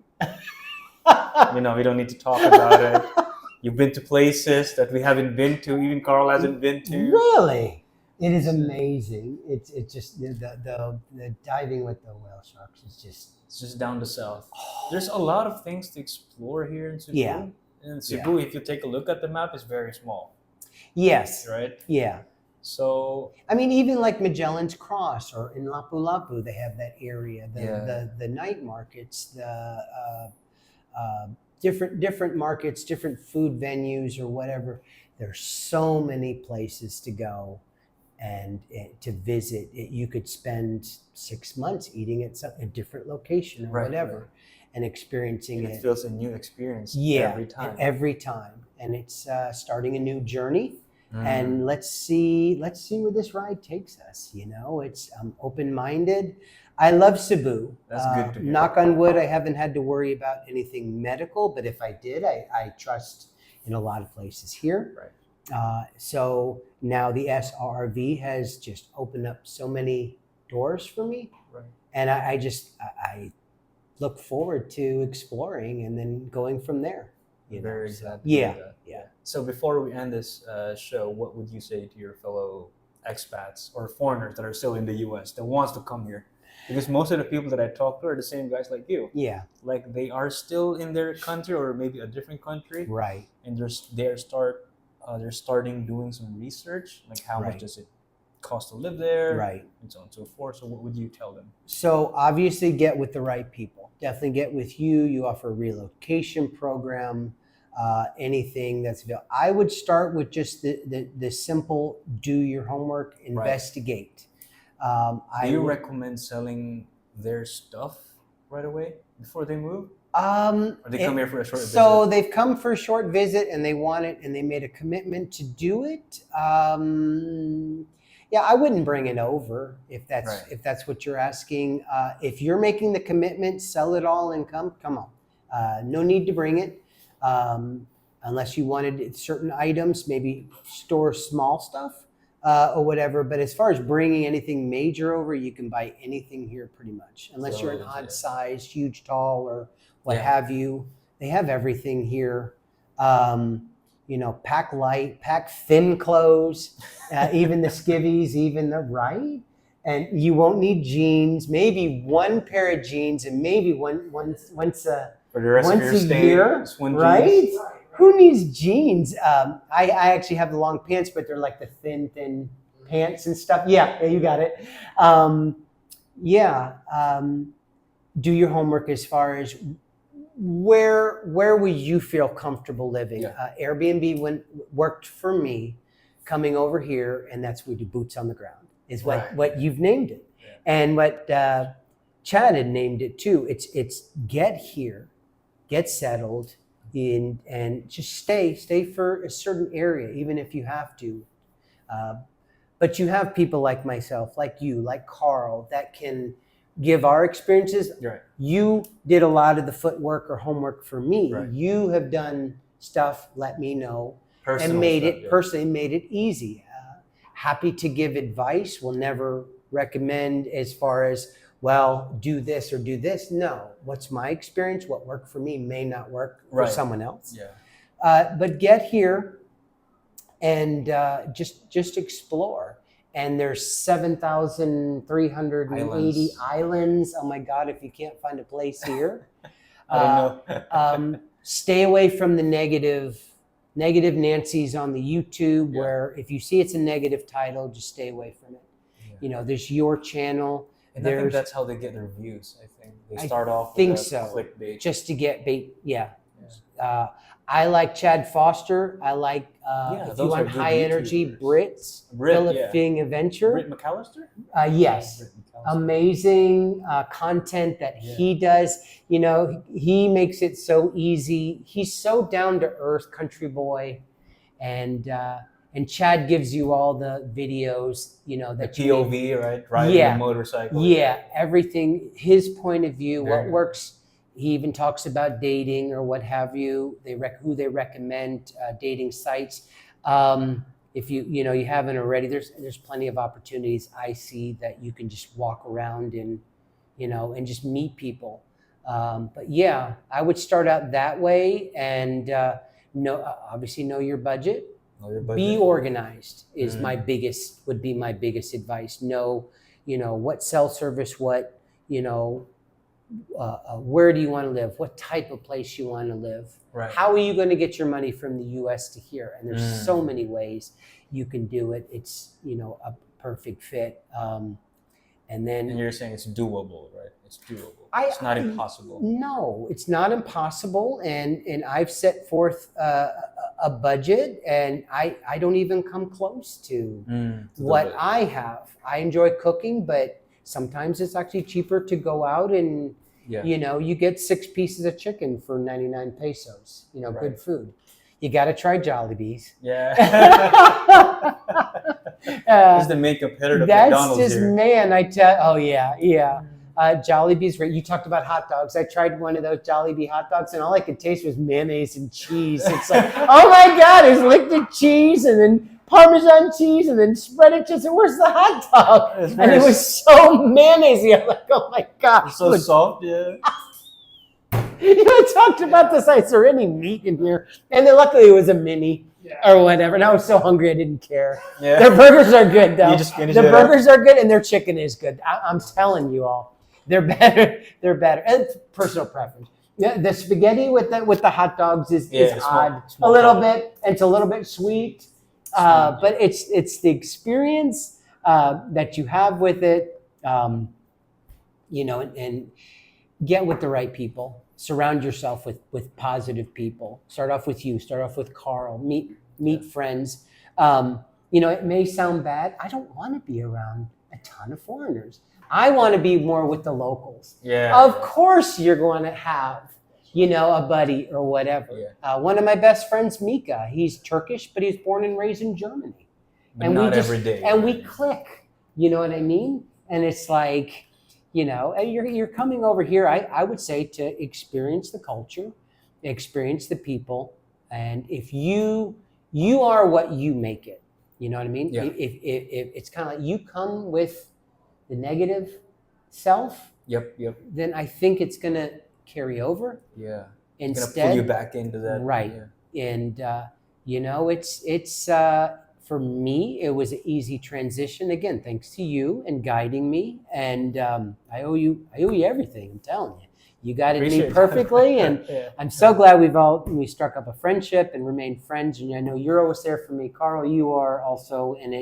we don't need to talk about it. You've been to places that we haven't been to, even Carl hasn't been to. Really? It is amazing. It's just the diving with the whale sharks is just. It's just down the south. There's a lot of things to explore here in Cebu. Yeah. And Cebu, if you take a look at the map, is very small. Yes. Right? Yeah. So, I mean, even like Magellan's Cross or in Lapu-Lapu, they have that area. The night markets, the different markets, different food venues or whatever. There's so many places to go and to visit. You could spend 6 months eating at a different location or whatever. Right. And experiencing it. It feels a new experience every time. And it's starting a new journey. And let's see where this ride takes us. It's open-minded. I love Cebu. That's good to hear. Knock on wood, I haven't had to worry about anything medical, but if I did, I trust in a lot of places here. Right. So now the SRRV has just opened up so many doors for me. Right. And I look forward to exploring and then going from there. Very glad to hear that. Yeah. So before we end this show, what would you say to your fellow expats or foreigners that are still in the U.S. that wants to come here? Because most of the people that I talk to are the same guys like you. Yeah. Like they are still in their country or maybe a different country. Right. And they're starting doing some research, like how much does it cost to live there, right, and so on and so forth. So what would you tell them? So obviously get with the right people. Definitely get with you. You offer a relocation program, anything that's available. I would start with just the simple, do your homework, investigate. Do you recommend selling their stuff right away before they move? Or they come here for a short visit? So they've come for a short visit and they want it and they made a commitment to do it. Yeah, I wouldn't bring it over if that's what you're asking. If you're making the commitment, sell it all and come on. No need to bring it unless you wanted certain items, maybe store small stuff or whatever. But as far as bringing anything major over, you can buy anything here pretty much, unless you're an odd size, huge, tall, or what have you. They have everything here. Pack light, pack thin clothes, even the skivvies, even the and you won't need jeans. Maybe one pair of jeans, and maybe once for the rest of your stay, year, right? Right. Who needs jeans? I actually have the long pants, but they're like the thin pants and stuff. Yeah, you got it. Do your homework as far as where would you feel comfortable living? Yeah. Airbnb worked for me coming over here, and that's we do boots on the ground is what you've named it. Yeah. And what Chad had named it too. It's get here, get settled in, and just stay for a certain area, even if you have to. But you have people like myself, like you, like Carl, that can give our experiences. Right. You did a lot of the footwork or homework for me. Right. You have done stuff, let me know, Personal and made stuff, it yeah. personally made it easy. Happy to give advice. Will never recommend as far as, well, do this or do this. No, what's my experience? What worked for me may not work for Right. someone else. Yeah. But get here and just explore. And there's 7,380 islands. Oh my God, if you can't find a place here. I don't know. Stay away from the negative Nancy's on the YouTube, Yeah. where if you see it's a negative title, just stay away from it. Yeah. You know, there's your channel. And I think that's how they get their views. I think they start off with that clickbait. Just to get bait. Yeah. I like Chad Foster. I like if you those are want good high energy YouTubers. Brits. Philippine Adventure. Britt McAllister? Yes. Britt McAllister. Amazing content that he does. You know, he makes it so easy. He's so down to earth, country boy, and Chad gives you all the videos. You know The that POV, right? Riding a motorcycle. Yeah, everything. His point of view, Very what good. works. He even talks about dating or what have you. Who they recommend dating sites. If you haven't already, there's plenty of opportunities I see that you can just walk around and just meet people. But yeah, I would start out that way, and obviously know your budget. Be organized would be my biggest advice. Know what cell service, what where do you want to live? What type of place you want to live? Right. How are you going to get your money from the U.S. to here? And there's so many ways you can do it. It's a perfect fit. And you're saying it's doable, right? It's doable. It's not impossible. No, it's not impossible. And I've set forth a budget, and I don't even come close to what I have. I enjoy cooking, but sometimes it's actually cheaper to go out and, you get 6 pieces of chicken for 99 pesos, Right. Good food. You got to try Jollibees. Yeah. This is the main competitor of That's McDonald's just, here. man, Jollibee's, right? You talked about hot dogs. I tried one of those Jollibee hot dogs, and all I could taste was mayonnaise and cheese. It's like, oh my God, it's liquid cheese and then Parmesan cheese and then spread cheese. And where's the hot dog? And it was so mayonnaisey. I'm like, oh my God. It's so soft, yeah. I talked about this. Is there any meat in here? And then luckily it was a mini or whatever. And I was so hungry I didn't care. Yeah. Their burgers are good though. You just finished The it burgers are good and their chicken is good. I'm telling you all, they're better. They're better. And it's personal preference. Yeah, the spaghetti with the hot dogs is odd a little bit. It's a little bit sweet, but it's the experience that you have with it, and get with the right people. Surround yourself with positive people. Start off with you. Start off with Carl. Meet friends. It may sound bad. I don't want to be around a ton of foreigners. I want to be more with the locals. Yeah. Of course you're going to have, a buddy or whatever. Yeah. One of my best friends, Mika, he's Turkish, but he's born and raised in Germany. But and not we every day. And we click, you know what I mean? And it's like, you're coming over here, I would say, to experience the culture, experience the people. And if you are what you make it, you know what I mean? Yeah. If it's kind of like you come with the negative self, Yep. then I think it's going to carry over. Yeah. Instead, It's gonna pull you back into that. right? Yeah. And it's for me, it was an easy transition. Again, thanks to you and guiding me. And I owe you everything. I'm telling you, you guided me perfectly. And Yeah. I'm so glad we struck up a friendship and remained friends. And I know you're always there for me, Carl. You are also, and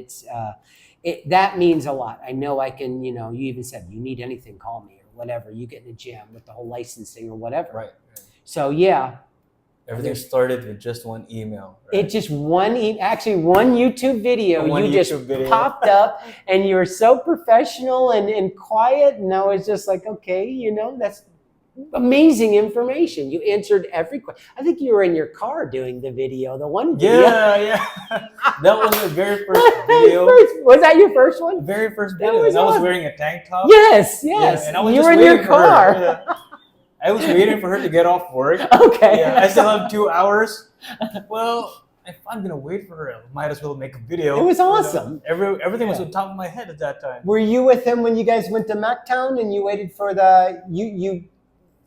that means a lot. I know I can. You know, you even said you need anything, call me or whatever. You get in a jam with the whole licensing or whatever. Right. So yeah. Everything started with just one email. Right? It just one YouTube video. Popped up, and you were so professional and quiet. And I was just like, okay, you know, that's amazing information. You answered every question. I think you were in your car doing the video. The one video. Yeah. That was the very first video. Was that your first one? Very first video. And I was wearing a tank top. Yes. Yeah, and I was you just were in your waiting for her. car. Yeah. I was waiting for her to get off work. Okay. Yeah, I still have 2 hours. Well, if I'm gonna wait for her, I might as well make a video. It was awesome. Everything was on top of my head at that time. Were you with him when you guys went to Mactown and you waited for the you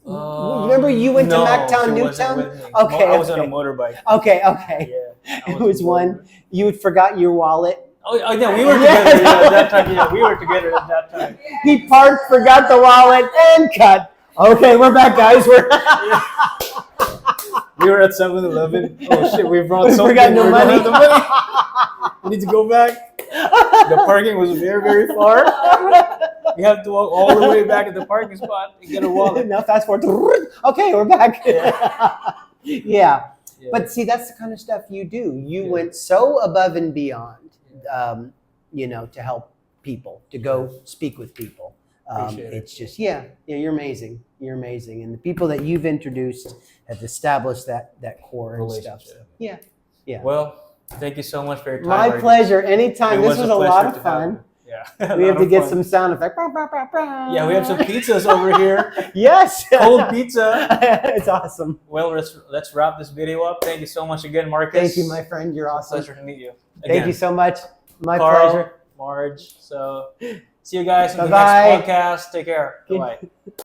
remember you went to Mactown, Newtown? Okay, I was on a motorbike. Okay. Yeah, It was one you had forgot your wallet. Oh yeah, we were together at that time. Yeah, we were together at that time. He parked, forgot the wallet, and cut. Okay, we're back, guys. We were at 7-Eleven. Oh shit, we brought something. We got no money. We need to go back. The parking was very, very far. We have to walk all the way back at the parking spot and get a wallet. Now fast forward. Okay, we're back. Yeah. But see, that's the kind of stuff you do. You went so above and beyond, you know, to help people, to go speak with people. It's just, you're amazing. You're amazing. And the people that you've introduced have established that core and stuff. Yeah. Well, thank you so much for your time. My pleasure. Anytime. This was a lot of fun. Yeah. We have to get some sound effect. Yeah, we have some pizzas over here. Yes. Cold pizza. It's awesome. Well, let's wrap this video up. Thank you so much again, Marcus. Thank you, my friend. You're awesome. Pleasure to meet you. Thank you so much. My Carl, pleasure. Marge. So see you guys in the Bye-bye. next podcast. Take care. Bye-bye.